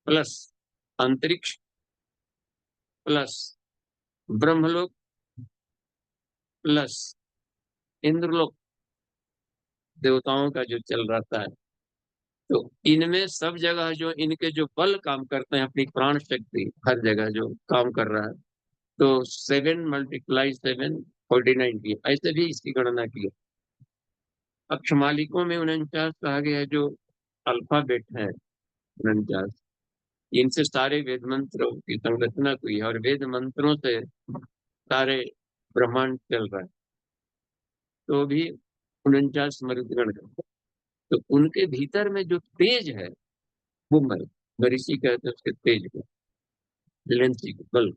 प्लस अंतरिक्ष, प्लस ब्रह्मलोक, प्लस इंद्रलोक, देवताओं का जो चल रहा है। तो इनमें सब जगह जो इनके जो बल काम करते हैं, अपनी प्राण शक्ति हर जगह जो काम कर रहा है, तो 7 × 7 = 49 की, ऐसे भी इसकी गणना की है। अक्ष मालिकों में 49 कहा गया है, जो अल्फाबेट है 49, इनसे सारे वेद मंत्रों की संरचना हुई है, और वेद मंत्रों से सारे ब्रह्मांड चल रहा है। तो भी 49 मरुदगण है। तो उनके भीतर में जो तेज है, वो मरीचि कहते हैं उसके तेज को, ब्रिलियंसी को, बल।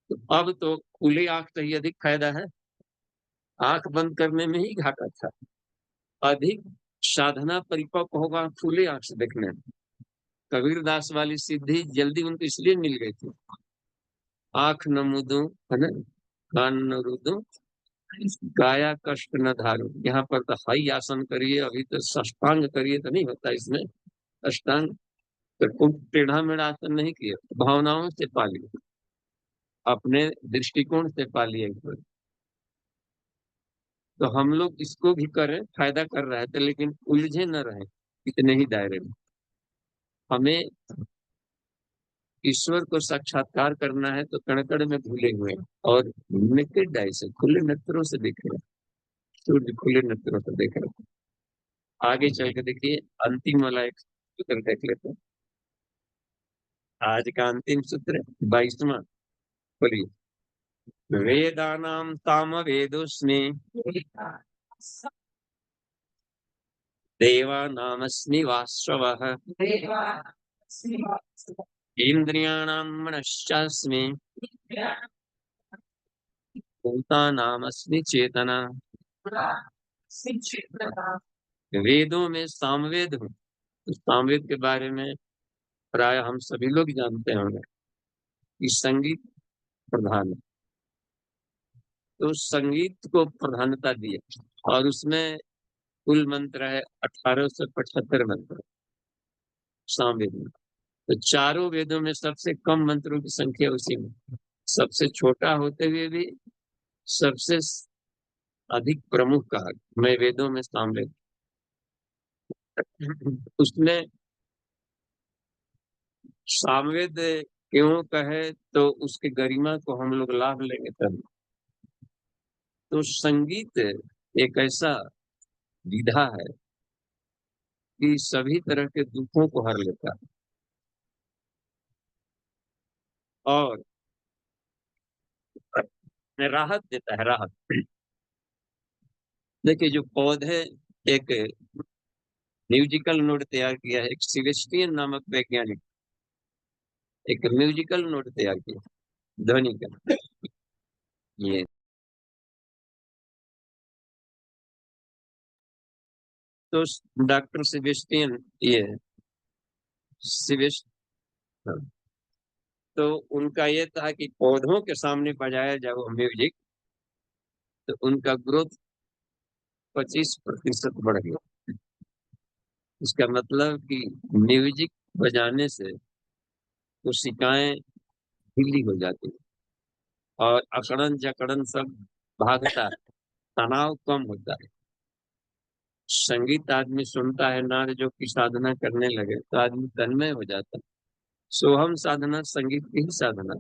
तो अब तो खुली आंख से ही अधिक फायदा है, आंख बंद करने में ही घाटा था। अधिक साधना परिपक्व होगा खुली आंख से देखने में। कबीर दास वाली सिद्धि जल्दी उनको इसलिए मिल गई थी, आंख न मूंदूं, है ना, कान न रूदूं, काया कष्ट न धारू। यहाँ पर तो हाई आसन करिए, अभी तो साष्टांग करिए, तो नहीं होता इसमें अष्टांग। तो खूब टेढ़ा मेढ़ा आसन नहीं किए, भावनाओं से पालिए, अपने दृष्टिकोण से पालिए। तो हम लोग इसको भी करें, फायदा कर रहे थे, लेकिन उलझे न रहे इतने ही दायरे में। हमें ईश्वर को साक्षात्कार करना है, तो कण कण में भूले हुए हैं, और नेकेड आई से, खुले नेत्रों से देख रहे हैं, सूर्य खुले नेत्रों से देख रहे हैं। आगे चल के देखिए, अंतिम वाला एक सूत्र देख लेते हैं, आज का अंतिम सूत्र 22वां। बोलिए, वेदानाम साम वेदोस्मि, देवानामस्मि वास्तवः, इंद्रियाणां मनश्चास्मि, भूतानामस्मि चेतना। वेदों में सामवेद हूँ। तो सामवेद के बारे में प्राय हम सभी लोग जानते होंगे कि संगीत प्रधान है। तो संगीत को प्रधानता दी है, और उसमें कुल मंत्र है 1875 मंत्र सामवेद में। तो चारों वेदों में सबसे कम मंत्रों की संख्या उसी में, सबसे छोटा होते हुए भी सबसे अधिक प्रमुख कहा, मैं वेदों में सामवेद। उसमें सामवेद क्यों कहे, तो उसके गरिमा को हम लोग लाभ लेंगे तब। तो संगीत एक ऐसा विधा है कि सभी तरह के दुखों को हर लेता है, और राहत देता है, राहत। देखिए जो पौधे एक म्यूजिकल नोट तैयार किया है, एक सेबेस्टियन नामक वैज्ञानिक, एक म्यूजिकल नोट तैयार किया ध्वनि का। ये तो डॉक्टर सेबेस्टियन, ये सेबेस्ट तो उनका ये था कि पौधों के सामने बजाया जाए वो म्यूजिक, तो उनका ग्रोथ 25% बढ़ गया। इसका मतलब कि म्यूजिक बजाने से कोशिकाएं ढीली हो जाती है और अकड़न जकड़न सब भागता है, तनाव कम होता है। संगीत आदमी सुनता है, नाद जो की साधना करने लगे तो आदमी तन्मय हो जाता है। सोहम साधना संगीत की ही साधना।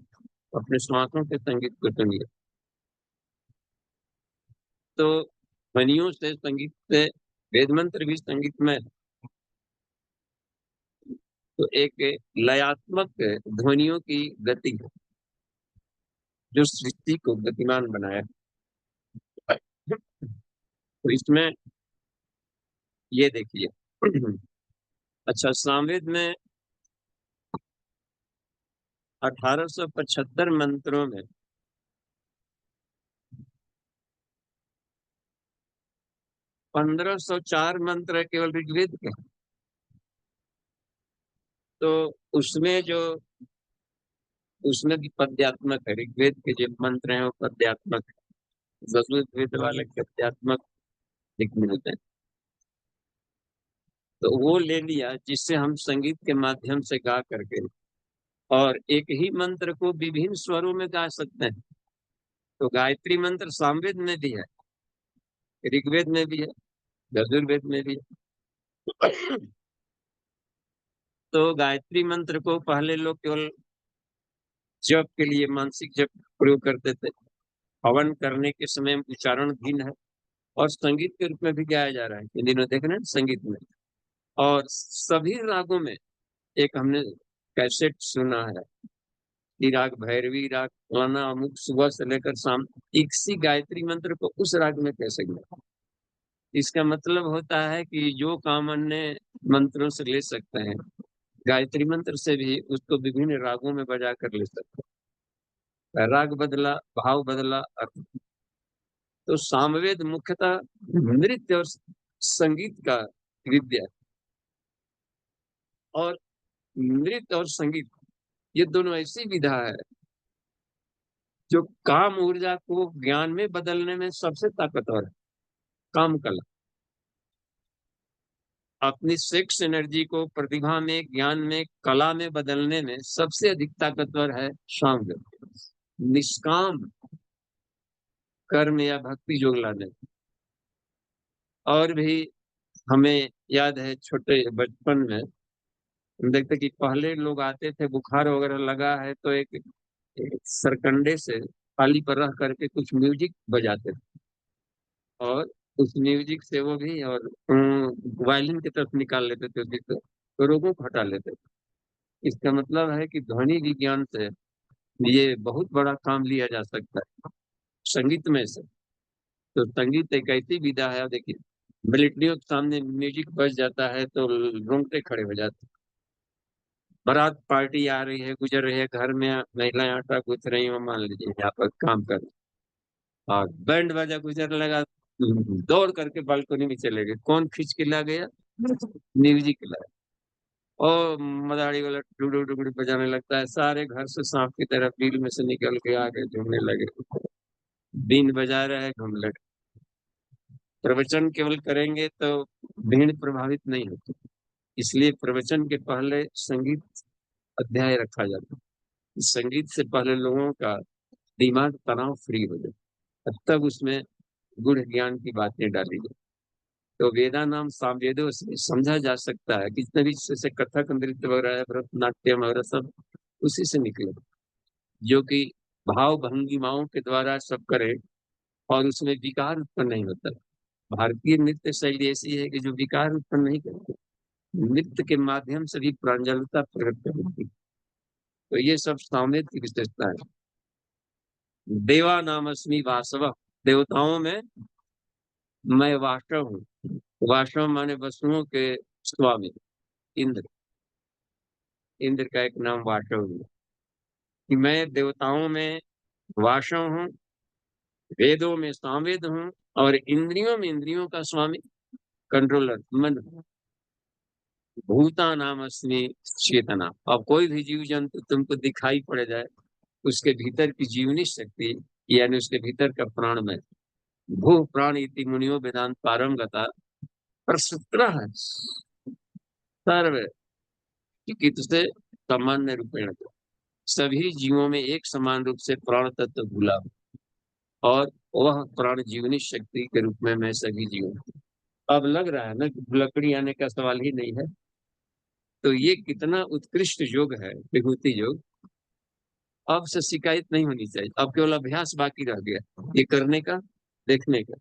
अपने श्वासों के संगीत को सुनिए। तो ध्वनियों से, संगीत से, वेद मंत्र भी संगीत में। तो एक लयात्मक ध्वनियों की गति है जो सृष्टि को गतिमान बनाया। तो इसमें ये देखिए। अच्छा, सामवेद में 1875 मंत्रों में 1504 मंत्र है केवल ऋग्वेद के। तो उसमें जो उसमें भी पद्यात्मक है। ऋग्वेद के जो मंत्र हैं वो पद्यात्मक है, यजुर्वेद वाले गद्यात्मक लिखने होते हैं। तो वो ले लिया जिससे हम संगीत के माध्यम से गा करके और एक ही मंत्र को विभिन्न स्वरों में गा सकते हैं। तो गायत्री मंत्र सामवेद में भी है, ऋग्वेद में भी है, यजुर्वेद में भी है। तो गायत्री मंत्र को पहले लोग केवल जप के लिए, मानसिक जप प्रयोग करते थे। हवन करने के समय उच्चारण भिन्न है और संगीत के रूप में भी गाया जा रहा है इन दिनों, देख रहे हैं संगीत में। और सभी रागों में एक हमने कैसेट सुना है कि राग भैरवी, राग फलाना, अमुक, सुबह से लेकर शाम इसी गायत्री मंत्र को उस राग में कैसे गाया। इसका मतलब होता है कि जो काम अन्य मंत्रों से ले सकते हैं, गायत्री मंत्र से भी उसको विभिन्न रागों में बजा कर ले सकते हैं। राग बदला, भाव बदला, अर्थ। तो सामवेद मुख्यतः नृत्य और संगीत का विद्या है। और नृत्य और संगीत ये दोनों ऐसी विधा है जो काम ऊर्जा को ज्ञान में बदलने में सबसे ताकतवर है। काम कला अपनी सेक्स एनर्जी को प्रतिभा में, ज्ञान में, कला में बदलने में सबसे अधिक ताकतवर है सामवेद। निष्काम कर्म या भक्ति योग लाने। और भी हमें याद है छोटे बचपन में हम देखते कि पहले लोग आते थे, बुखार वगैरह लगा है तो एक सरकंडे से थाली पर रख करके कुछ म्यूजिक बजाते थे और उस म्यूजिक से वो भी और वायलिन की तरफ निकाल लेते थे उसी को, तो रोगों को हटा लेते थे। इसका मतलब है कि ध्वनि विज्ञान से ये बहुत बड़ा काम लिया जा सकता है संगीत में से। तो संगीत एक ऐसी विधा है, देखिए मिलिट्रियों के सामने म्यूजिक बज जाता है तो रोंगटे खड़े हो जाते हैं। बारात पार्टी आ रही है, गुजर रही है, घर में महिलाएं आटा गूंथ रही हो, मान लीजिए यहाँ पर काम कर, और बैंड बाजा गुजर लगा, दौड़ करके बालकनी में चले गए। कौन खींच के ला गया? म्यूजिक ला। और मदारी वाला डुडू डुगड़ी बजाने लगता है, सारे घर से सांप की तरह बिल में से निकल के आगे झूमने लगे। बीन बजा रहे हैं, घूम लगे। प्रवचन केवल करेंगे तो भीड़ प्रभावित नहीं होती, इसलिए प्रवचन के पहले संगीत अध्याय रखा जाता है। संगीत से पहले लोगों का दिमाग तनाव फ्री हो जाए, तब उसमें गुण ज्ञान की बातें डाली जाए। तो वेदा नाम सामवेदों से समझा जा सकता है कि जितने भी जैसे कथक, नृत्य वगैरह, भरतनाट्यम वगैरह सब उसी से निकले, जो कि भाव भंगिमाओं के द्वारा सब करे और उसमें विकार उत्पन्न नहीं होता। भारतीय नृत्य शैली ऐसी है कि जो विकार उत्पन्न नहीं करती, नृत्य के माध्यम से भी प्रांजलता प्रकट करती है। तो ये सब सामवेद की विशेषता है। देवा नामस्मि वासव, देवताओं में मैं वासव हूँ। वासव माने वसुओं के स्वामी, इंद्र। इंद्र का एक नाम वासव है कि मैं देवताओं में वासव हूँ, वेदों में सामवेद हूँ, और इंद्रियों में इंद्रियों का स्वामी, कंट्रोलर, मन हूँ। भूता नाम अस्मि चेतना। अब कोई भी जीव जंतु तुमको दिखाई पड़ जाए, उसके भीतर की जीवनी शक्ति, यानी उसके भीतर का प्राण में, भू प्राण इति मुनियो वेदांत पारंगता प्रसूत्र है सर्व चिकित से सामान्य रूपेण। सभी जीवों में एक समान रूप से प्राण तत्व घुला, और वह प्राण जीवनी शक्ति के रूप में मैं सभी जीवों। अब लग रहा है ना कि लकड़ी आने का सवाल ही नहीं है। तो ये कितना उत्कृष्ट योग है विभूति योग। अब से शिकायत नहीं होनी चाहिए, अब केवल अभ्यास बाकी रह गया ये करने का, देखने का।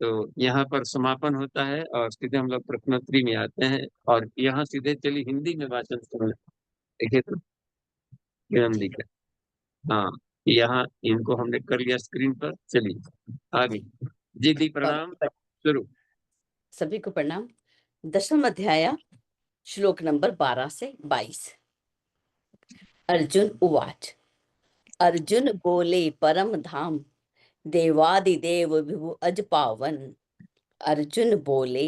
तो यहाँ पर समापन होता है और सीधे हम लोग प्रश्नोत्तरी में आते हैं। और यहाँ सीधे चलिए हिंदी में वाचन सुनो, देखिए तो किरण जी दिखे। हाँ, यहाँ इनको हमने कर लिया स्क्रीन पर, चलिए आगे। जी दी और प्रणाम, शुरू। सभी को प्रणाम। 10वां अध्याय, श्लोक नंबर 12 से 22। अर्जुन उवाच। अर्जुन बोले परम धाम, देवादिदेव विभु अज पावन। अर्जुन बोले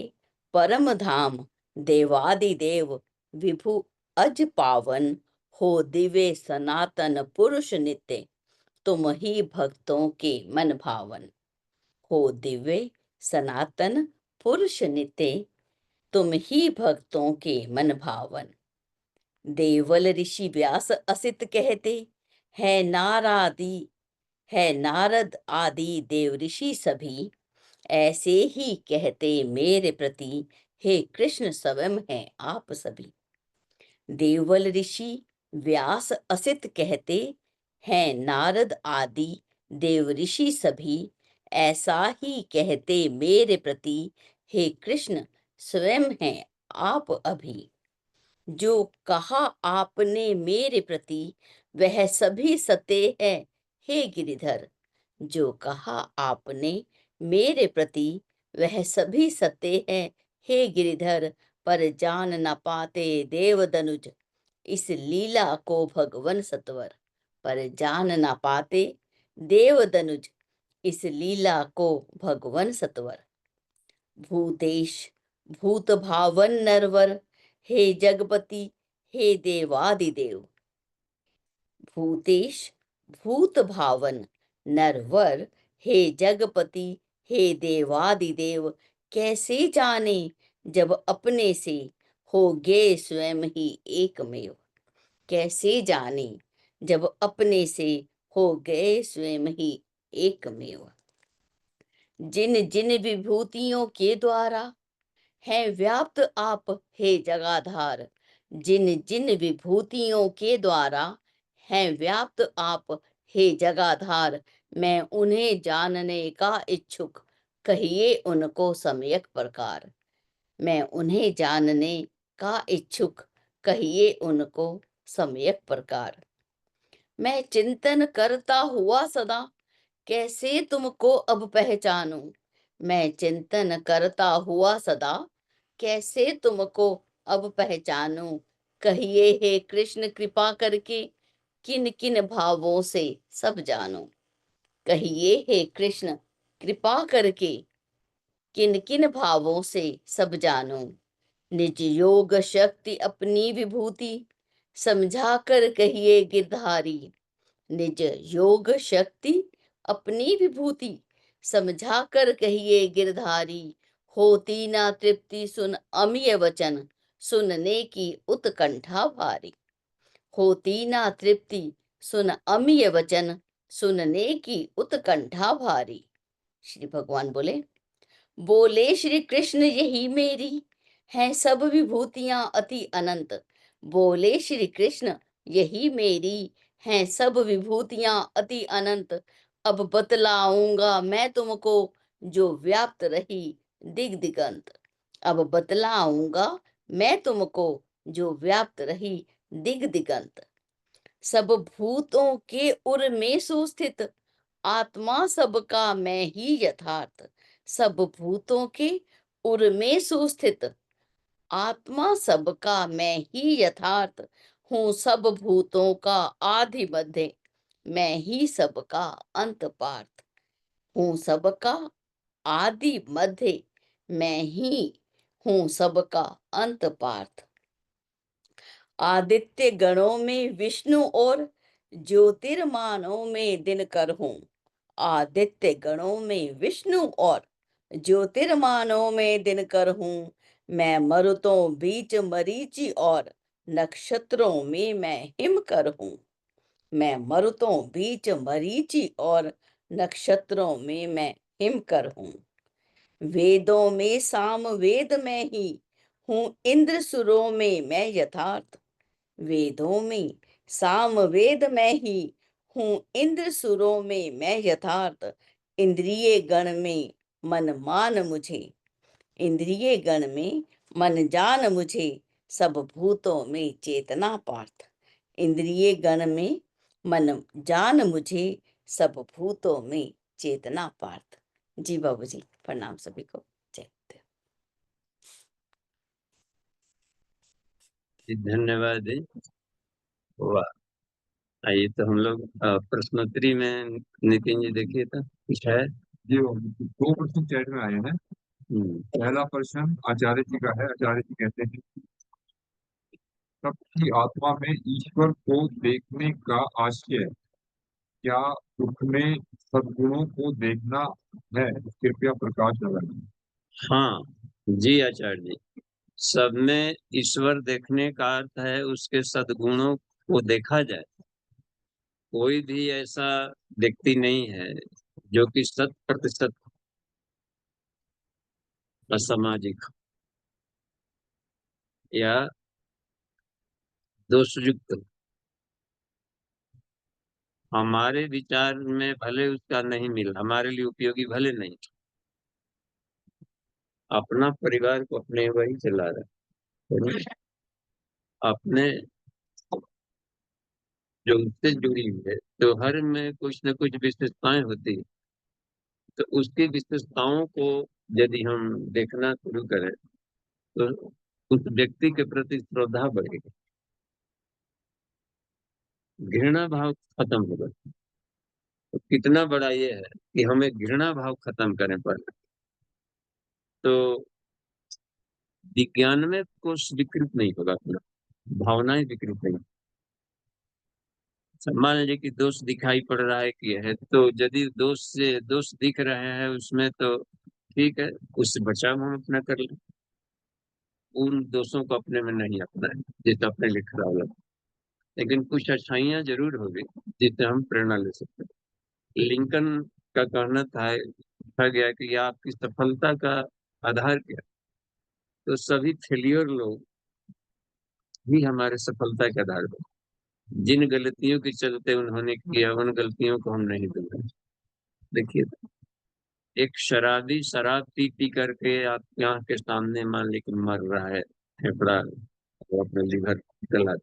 परम धाम, देवादिदेव विभु अज पावन। हो दिव्य सनातन पुरुष नित्य, तुम ही भक्तों के मन भावन। हो दिव्य सनातन पुरुष नित्य, तुम ही भक्तों के मन भावन। देवल ऋषि व्यास असित कहते, है नारादि है नारद आदि देव ऋषि सभी, ऐसे ही कहते मेरे प्रति, हे कृष्ण स्वयं हैं आप सभी। देवल ऋषि व्यास असित कहते, हैं नारद आदि देव ऋषि सभी, ऐसा ही कहते मेरे प्रति, हे कृष्ण स्वयं हैं आप अभी। जो कहा आपने मेरे प्रति, वह सभी सत्य है हे गिरिधर। जो कहा आपने मेरे प्रति, वह सभी सत्य है हे गिरिधर। पर जान न पाते देव दनुज, इस लीला को भगवन सत्वर। पर जान न पाते देव दनुज, इस लीला को भगवन सत्वर। भूतेश भूत भावन नरवर, हे जगपति हे देवादिदेव। भूतेश भूत भावन नरवर, हे जगपति हे देवादिदेव। कैसे जाने जब अपने से, हो गए स्वयं ही एकमेव। कैसे जाने जब अपने से, हो गए स्वयं ही एकमेव। जिन जिन विभूतियों के द्वारा हैं व्याप्त आप हे जगाधार। जिन जिन विभूतियों के द्वारा हैं व्याप्त आप हे जगाधार, मैं उन्हें जानने का इच्छुक, कहिए उनको सम्यक प्रकार। मैं उन्हें जानने का इच्छुक, कहिए उनको सम्यक प्रकार। मैं चिंतन करता हुआ सदा, कैसे तुमको अब पहचानूं। मैं चिंतन करता हुआ सदा, कैसे तुमको अब पहचानूं। कहिए हे कृष्ण कृपा करके, किन किन भावों से सब जानूं। कहिए हे कृष्ण कृपा करके, किन किन भावों से सब जानूं। निज योग शक्ति अपनी विभूति, समझा कर कहिए गिरधारी। निज योग शक्ति अपनी विभूति, समझा कर कहिए गिरधारी। होती ना तृप्ति सुन अमीय वचन, सुनने की उत्कंठा भारी। होती ना तृप्ति सुन अमीय वचन, सुनने की उत्कंठा भारी। श्री भगवान बोले, बोले श्री कृष्ण यही मेरी हैं सब विभूतियां अति अनंत। बोले श्री कृष्ण यही मेरी हैं सब विभूतियां अति अनंत। अब बतलाऊंगा मैं तुमको, जो व्याप्त रही दिग दिगंत। अब बतलाऊंगा मैं तुमको, जो व्याप्त रही दिग दिगंत। सब भूतों के उर में सुस्थित, आत्मा सबका मैं ही यथार्थ। सब भूतों के उर में सुस्थित, आत्मा सबका मैं ही यथार्थ हूँ। सब भूतों का आदि मध्य, मैं ही सबका अंत पार्थ हूँ। सबका आदि मध्य, मैं ही हूँ सबका अंत पार्थ। आदित्य गणों में विष्णु और ज्योतिर्मानों में दिनकर हूँ। आदित्य गणों में विष्णु और ज्योतिर्मानों में दिनकर हूँ। मैं मरुतों बीच मरीचि और नक्षत्रों में मैं हिमकर हूँ। मैं मरुतों बीच मरीचि और नक्षत्रों में मैं हिमकर हूँ। वेदों में साम वेद में ही हूँ, इंद्र सुरों में मैं यथार्थ। वेदों में साम वेद में ही हूँ, इंद्र सुरों में मैं यथार्थ। इंद्रिय गण में मन मान मुझे, इंद्रिय गण में मन जान मुझे। सब भूतों में चेतना पार्थ। इंद्रिय गण में मन जान मुझे, सब भूतों में चेतना पार्थ। जी बाबूजी, प्रणाम सभी को। जय गुरुदेव। जी, धन्यवाद जी। वाह। आइए तो हम लोग प्रश्नोत्तरी में, नितिन जी देखिए तो कुछ है। जी वो दो प्रश्न चैट में आए हैं। पहला प्रश्न आचार्य जी का है। आचार्य जी कहते हैं, सबकी आत्मा में ईश्वर को देखने का आशय क्या दुख में सद्गुणों को देखना है? कृपया प्रकाश डालें। हाँ जी आचार्य जी, सब में ईश्वर देखने का अर्थ है उसके सद्गुणों को देखा जाए। कोई भी ऐसा व्यक्ति नहीं है जो कि 100% असामाजिक या दोषयुक्त। हमारे विचार में भले उसका नहीं मिला, हमारे लिए उपयोगी भले नहीं, अपना परिवार को अपने वही चला रहा है, अपने जो उससे जुड़ी हुई है, तो हर में कुछ न कुछ विशेषताएं होती है। तो उसकी विशेषताओं को यदि हम देखना शुरू करें तो उस व्यक्ति के प्रति श्रद्धा बढ़ेगी, घृणा भाव खत्म होगा। तो कितना बड़ा ये है कि हमें घृणा भाव खत्म करें पहले। तो विज्ञान में कुछ विकृत नहीं होगा, अपना भावनाएं विकृत नहीं। मान लीजिए कि दोष दिखाई पड़ रहा है कि है, तो यदि दोष से दोष दिख रहे हैं उसमें, तो ठीक है, उससे बचाव हम अपना कर लें। उन दोषों को अपने में नहीं अपनाएं जैसे अपने लिए खराब लगे, लेकिन कुछ अच्छाइयाँ जरूर होगी जिससे हम प्रेरणा ले सकते हैं। लिंकन का कहना था, कहा गया कि आपकी सफलता का आधार क्या है? तो सभी फेलियर लोग ही हमारे सफलता के आधार पर, जिन गलतियों के चलते उन्होंने किया उन गलतियों को हम नहीं भूलेंगे। देखिए, एक शराबी शराब पी पी करके आपकी आंख के सामने मान लीजिए मर रहा है, फेफड़ा और अपना लीवर गला,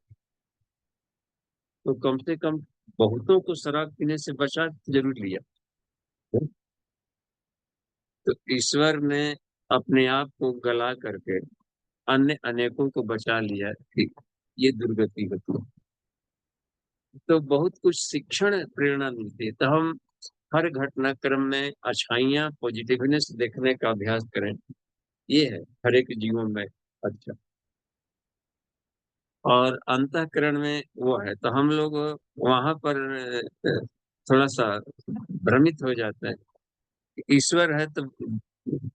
तो कम से कम बहुतों को शराब पीने से बचा जरूर लिया। तो ईश्वर ने अपने आप को गला करके अन्य अनेकों को बचा लिया कि ये दुर्गति होती है। तो बहुत कुछ शिक्षण प्रेरणा मिलती है। तो हम हर घटनाक्रम में अच्छाइयाँ पॉजिटिवनेस देखने का अभ्यास करें, ये है हर एक जीवन में अच्छा। और अंतःकरण में वो है, तो हम लोग वहां पर थोड़ा सा भ्रमित हो जाते हैं कि ईश्वर है तो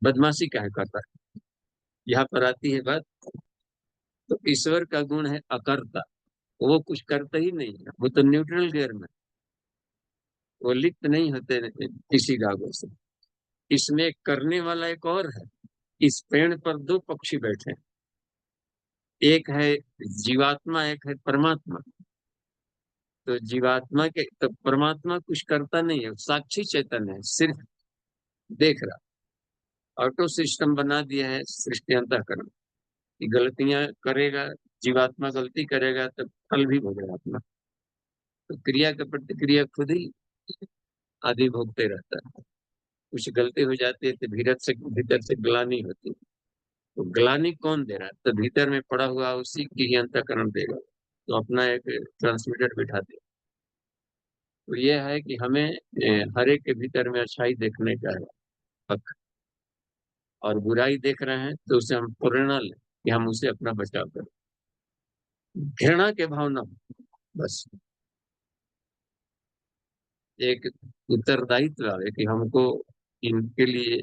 बदमाशी काहे करता है। यहाँ पर आती है बात, तो ईश्वर का गुण है अकर्ता। वो कुछ करता ही नहीं है, वो तो न्यूट्रल गियर में, वो लिप्त नहीं होते किसी रागों से। इसमें एक करने वाला एक और है। इस पेड़ पर दो पक्षी बैठे हैं, एक है जीवात्मा, एक है परमात्मा। तो जीवात्मा के, तो परमात्मा कुछ करता नहीं है, साक्षी चैतन्य है, सिर्फ देख रहा। ऑटो सिस्टम बना दिया है सृष्टि अंतःकरण कि गलतियां करेगा, जीवात्मा गलती करेगा तो फल भी भोगेगा अपना। तो क्रिया का प्रतिक्रिया खुद ही आदि भोगते रहता है। कुछ गलती हो जाती है तो भीतर से ग्लानि होती है। तो ग्लानि कौन दे रहा है? तो भीतर में पड़ा हुआ उसी की ही अंतःकरण देगा। तो अपना एक ट्रांसमीटर बिठा दे। तो यह है कि हमें हर एक के भीतर में अच्छाई देखने का है हक, और बुराई देख रहे हैं तो उसे हम प्रेरणा लें कि हम उसे अपना बचाव करें। घृणा के भाव न हो, बस एक उत्तरदायित्व है कि हमको इनके लिए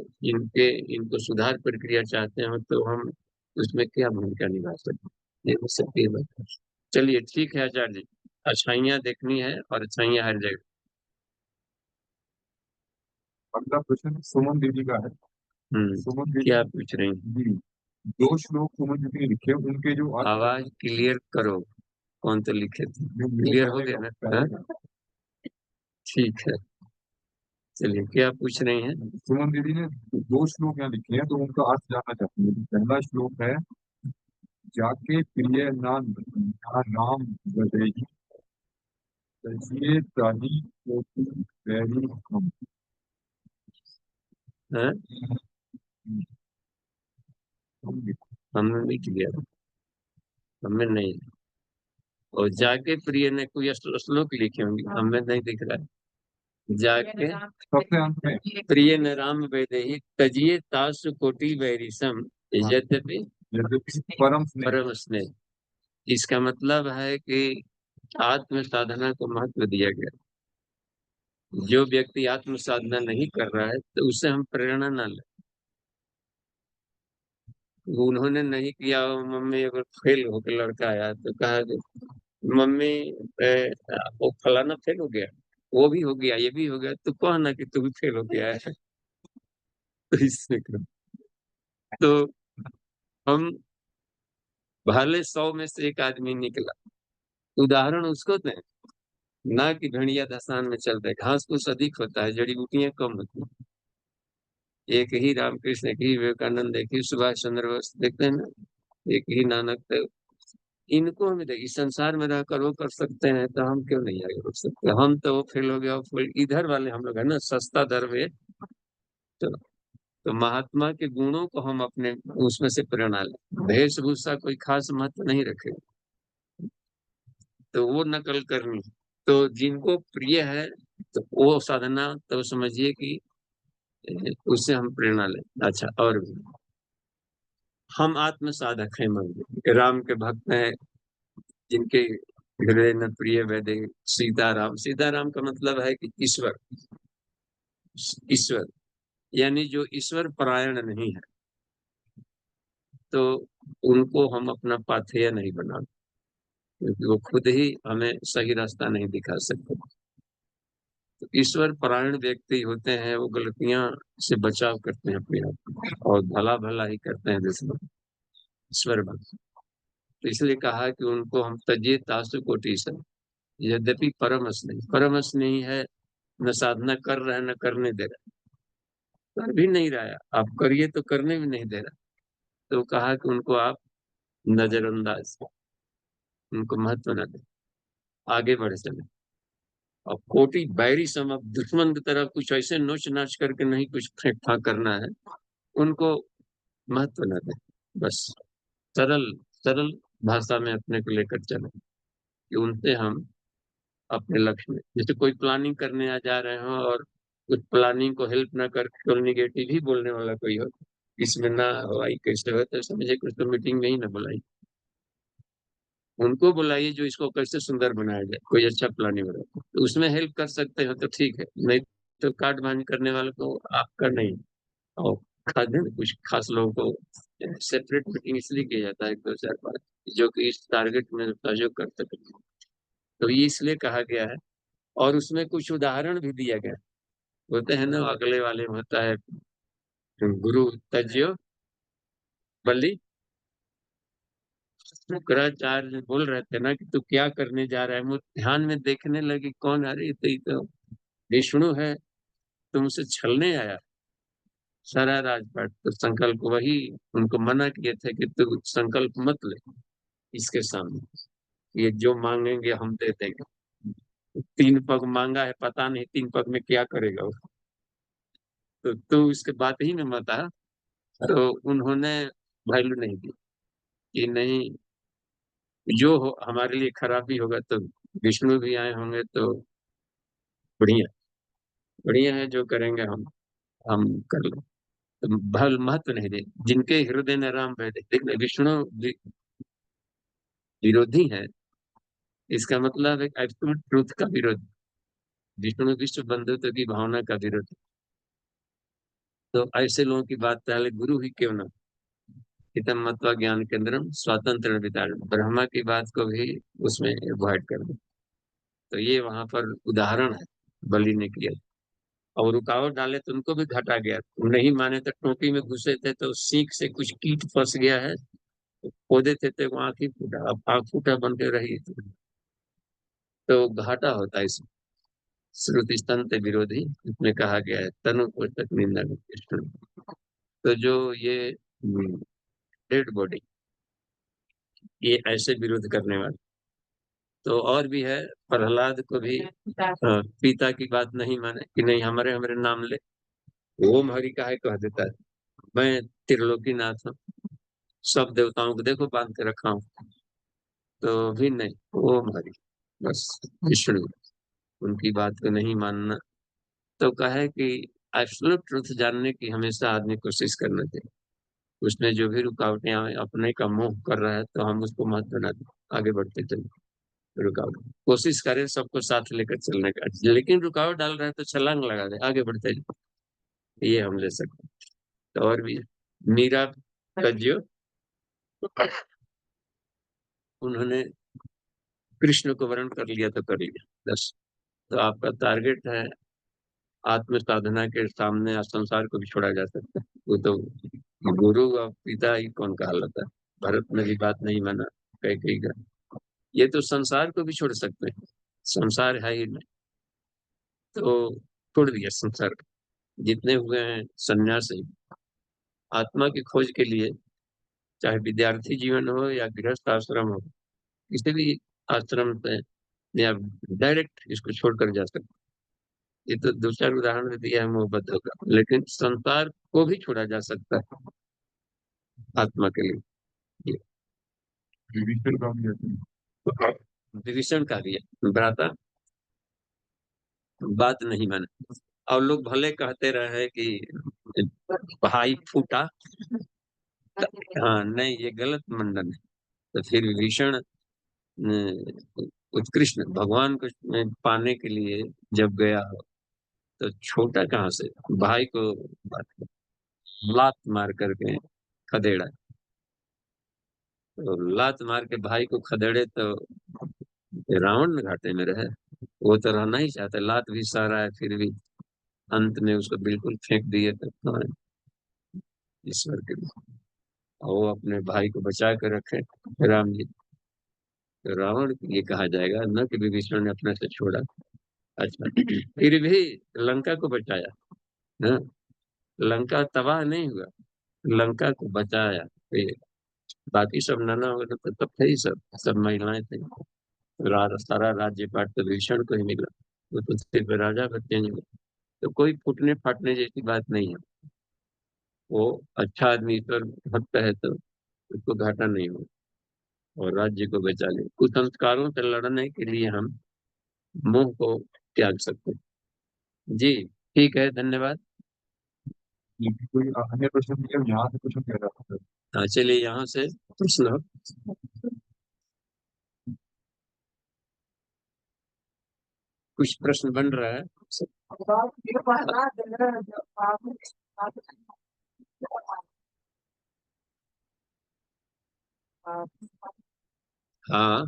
इनको सुधार प्रक्रिया चाहते हैं तो हम उसमें क्या भूमिका निभा सकते हैं, ये सबकी बात है। चलिए ठीक है आचार्य जी, अच्छाइयाँ देखनी है और अच्छाइयाँ हर जगह। अगला प्रश्न सुमन दीदी का है। सुमन दीदी क्या पूछ रही हैं? जी, 2 श्लोक सुमन दीदी ने लिखे, उनके जो अर्थ आवाज क्लियर करो। कौन तो लिखे थे? क्लियर हो गया ना? हाँ? ठीक है, चलिए क्या पूछ रही हैं? सुमन दीदी ने 2 श्लोक यहाँ लिखे हैं, तो उनका अर्थ जानना चाहती है। पहला श्लोक है, जाके प्रिय नाम बदेही, तजिए ताही कोटि बैरी हम। हाँ? हमने नहीं किया, हमें नहीं। और जाके प्रिय ने कोई श्लोक लिखे होंगे, हमें नहीं दिख रहा है। जाके सबसे अंत में प्रिय न राम वैदेही तजिए तासु कोटि वैरिसम यद्यपि परम स्नेह। परम स्नेह। इसका मतलब है कि आत्म साधना को महत्व दिया गया। जो व्यक्ति आत्म साधना नहीं कर रहा है तो उससे हम प्रेरणा ना लें। उन्होंने नहीं किया, मम्मी अगर फेल होकर लड़का आया तो कहा कि मम्मी वो फलाना फेल हो गया, वो भी हो गया, ये भी हो गया, तो कहना कि तू भी फेल हो गया है। तो इससे तो हम भले 100 में से एक आदमी निकला, उदाहरण उसको दें, ना कि भेड़िया धसान में चल रहे। घास फूस अधिक होता है, जड़ी बूटियां कम होती हैं। एक ही रामकृष्ण, एक ही विवेकानंद, एक ही सुभाष चंद्र बोस, देखते हैं ना, एक ही नानक देव। इनको हम देखिए, इस संसार में रहकर वो कर सकते हैं तो हम क्यों नहीं आगे बढ़ सकते? हम तो वो फेल हो गया, इधर वाले हम लोग है ना, सस्ता दर में। तो, तो महात्मा के गुणों को हम अपने उसमें से प्रेरणा लें। वेशभूषा कोई खास महत्व नहीं रखे, तो वो नकल करनी। तो जिनको प्रिय है तो वो साधना तो समझिए कि उससे हम प्रेरणा लें। अच्छा, और भी हम आत्म साधक हैं, मान लीजिए राम के भक्त हैं, जिनके हृदय में प्रिय वैदे सीताराम। सीताराम का मतलब है कि ईश्वर, ईश्वर यानी जो ईश्वर परायण नहीं है, तो उनको हम अपना पाथेय नहीं बना, क्योंकि वो खुद ही हमें सही रास्ता नहीं दिखा सकते। तो ईश्वर परायण व्यक्ति होते हैं, वो गलतियां से बचाव करते हैं अपने आप को, और भला भला ही करते हैं दूसरों को। ईश्वर भक्त, तो इसलिए कहा कि उनको हम तजिए तासु कोटि से, यद्यपि परमस नहीं, परमस नहीं है, न साधना कर रहा है न करने दे रहा है, कर भी नहीं रहा है, आप करिए तो करने भी नहीं दे रहा। तो कहा कि उनको आप नजरअंदाज, उनको महत्व न दें, आगे बढ़ चले। और कोटि बैरी सम, अब दुश्मन की तरफ कुछ ऐसे नोच नाच करके नहीं कुछ फेंक फाक करना है, उनको महत्व न दें। बस सरल सरल भाषा में अपने को लेकर चले कि उनसे हम अपने लक्ष्य में, जैसे कोई प्लानिंग करने आ जा रहे हो और उस प्लानिंग को हेल्प ना करके तो निगेटिव ही बोलने वाला कोई हो, इसमें ना हवाई कैसे हो, तो समझे कुछ तो मीटिंग में ही ना बुलाई। उनको बुलाइए जो इसको कैसे सुंदर बनाया जाए, कोई अच्छा प्लानिंग बनाए, तो उसमें हेल्प कर सकते हो तो ठीक है, नहीं तो काट बांध करने वाले को आपका नहीं। और खास कुछ खास लोगों को सेपरेट मीटिंग इसलिए किया जाता है 1-2 4 बार, जो कि इस टारगेट में सहयोग कर सके। तो ये इसलिए कहा गया है, और उसमें कुछ उदाहरण भी दिया गया। होते हैं ना, अगले वाले में होता है गुरु तज्यो बलि। शुक्राचार्य बोल रहे थे ना कि तू क्या करने जा रहा है, वो ध्यान में देखने लगे कौन, अरे तो ये तो विष्णु है, तुमसे छलने आया सारा राजपाट। तो संकल्प वही उनको मना किए थे कि तू संकल्प मत ले इसके सामने, ये जो मांगेंगे हम दे देंगे। 3 पग मांगा है, पता नहीं 3 पग में क्या करेगा वो। तो तू इसके बात ही में मत आ। तो उन्होंने वैल्यू नहीं दी कि नहीं, जो हो हमारे लिए खराब ही होगा, तो विष्णु भी आए होंगे तो बढ़िया, बढ़िया है, जो करेंगे हम कर लो। तो भल महत्व नहीं दे, जिनके हृदय में राम बैठे। देखिए विष्णु विरोधी है, इसका मतलब एक एब्सोल्यूट ट्रूथ का विरोध। विष्णु विश्व बंधुत्व की भावना का विरोध। तो ऐसे लोगों की बात पहले गुरु ही क्यों ना। हितम मत्वा ज्ञान केंद्रम स्वतंत्र विचार, ब्रह्मा की बात को भी उसमें अवॉइड कर दो। तो ये वहां पर उदाहरण है, बलि ने किया। और रुकावट डाले तो उनको भी घटा गया, नहीं माने तो टोपी में घुसे थे तो सीख से कुछ कीट फंस गया है, खोदे थे तो आंख ही फूटा, अब आंख फूटा बन के रही तो घाटा होता है इसमें। श्रुति संत विरोधी इसमें कहा गया है, तनु पुस्तक निंदा कृष्ण। तो जो ये डेड बॉडी, ये ऐसे विरोध करने वाले तो और भी है। प्रहलाद को भी पिता की बात नहीं माने कि नहीं हमारे हमारे नाम ले, ओम हरि का है कह देता है, मैं त्रिलोकीनाथ हूँ, सब देवताओं को देखो बांध के रखा हूँ, तो भी नहीं, ओम हरि बस विष्णु, उनकी बात को नहीं मानना। तो कहे कि एब्सोल्यूट ट्रुथ जानने की हमेशा आदमी कोशिश करना चाहिए। उसमें जो भी रुकावटें आए, अपने का मोह कर रहा है तो हम उसको मत बना दें, आगे बढ़ते चले। रुकावट कोशिश करें सबको साथ लेकर चलने का, लेकिन रुकावट डाल रहा है तो छलांग लगा दे, आगे बढ़ते जाए। ये हम ले सकते हैं। तो और भी मीरा का जो उन्होंने कृष्ण को वर्ण कर लिया तो कर लिया बस। तो आपका टारगेट है आत्म साधना के सामने संसार को भी छोड़ा जा सकता है। वो तो गुरु और पिता ही कौन कहलाता है। भरत ने भी बात नहीं माना कैकेयी का। ये तो संसार को भी छोड़ सकते हैं, संसार है ही नहीं, तो छोड़ दिया संसार। जितने हुए हैं सन्यासी आत्मा की खोज के लिए, चाहे विद्यार्थी जीवन हो या गृहस्थ आश्रम हो, किसी भी आश्रम से या डायरेक्ट इसको छोड़कर जा सकते। ये तो दूसरा उदाहरण दे दिया है मोहब्बत का, लेकिन संसार को भी छोड़ा जा सकता है आत्मा के लिए। विभीषण का भी ऐसे ही। विभीषण का भी है, भ्राता बात नहीं माने। और लोग भले कहते रहे कि भाई फूटा, हाँ नहीं ये गलत मंडन है। तो फिर विभीषण उत्कृष्ट भगवान को पाने के लिए जब गया हो तो छोटा कहाँ से, भाई को लात मार करके खदेड़ा। तो लात मार के भाई को खदेड़े तो रावण घाटे में रहे। वो तो रहना ही चाहता, लात भी सह रहा है फिर भी अंत में उसको बिल्कुल फेंक दिए। तो हाँ, ईश्वर के लिए और वो अपने भाई को बचा कर रखे राम जी। तो रावण ये कहा जाएगा न कि विभीषण ने अपने से छोड़ा। अच्छा फिर भी लंका को बचाया, हाँ, लंका तबाह नहीं हुआ, लंका को बचाया। फिर बाकी सब नाना वगैरह तो तब थे ही, सब महिलाएं थी। सारा राज्य पाट तो भीषण को ही मिला, वो तो सिर्फ राजा का चेंज हुआ। तो कोई फूटने फाटने जैसी बात नहीं है। वो अच्छा आदमी ईश्वर भक्त है तो उसको घाटा नहीं हो और राज्य को बचा ले। कुसंस्कारों से लड़ने के लिए हम मोह को त्याग सकते हैं। जी ठीक है, धन्यवाद। लेकिन कोई अन्य प्रश्न नहीं है, यहाँ से क्वेश्चन कह रहा था। हाँ चलिए यहाँ से प्रश्न हो। कुछ प्रश्न बन रहा है। हाँ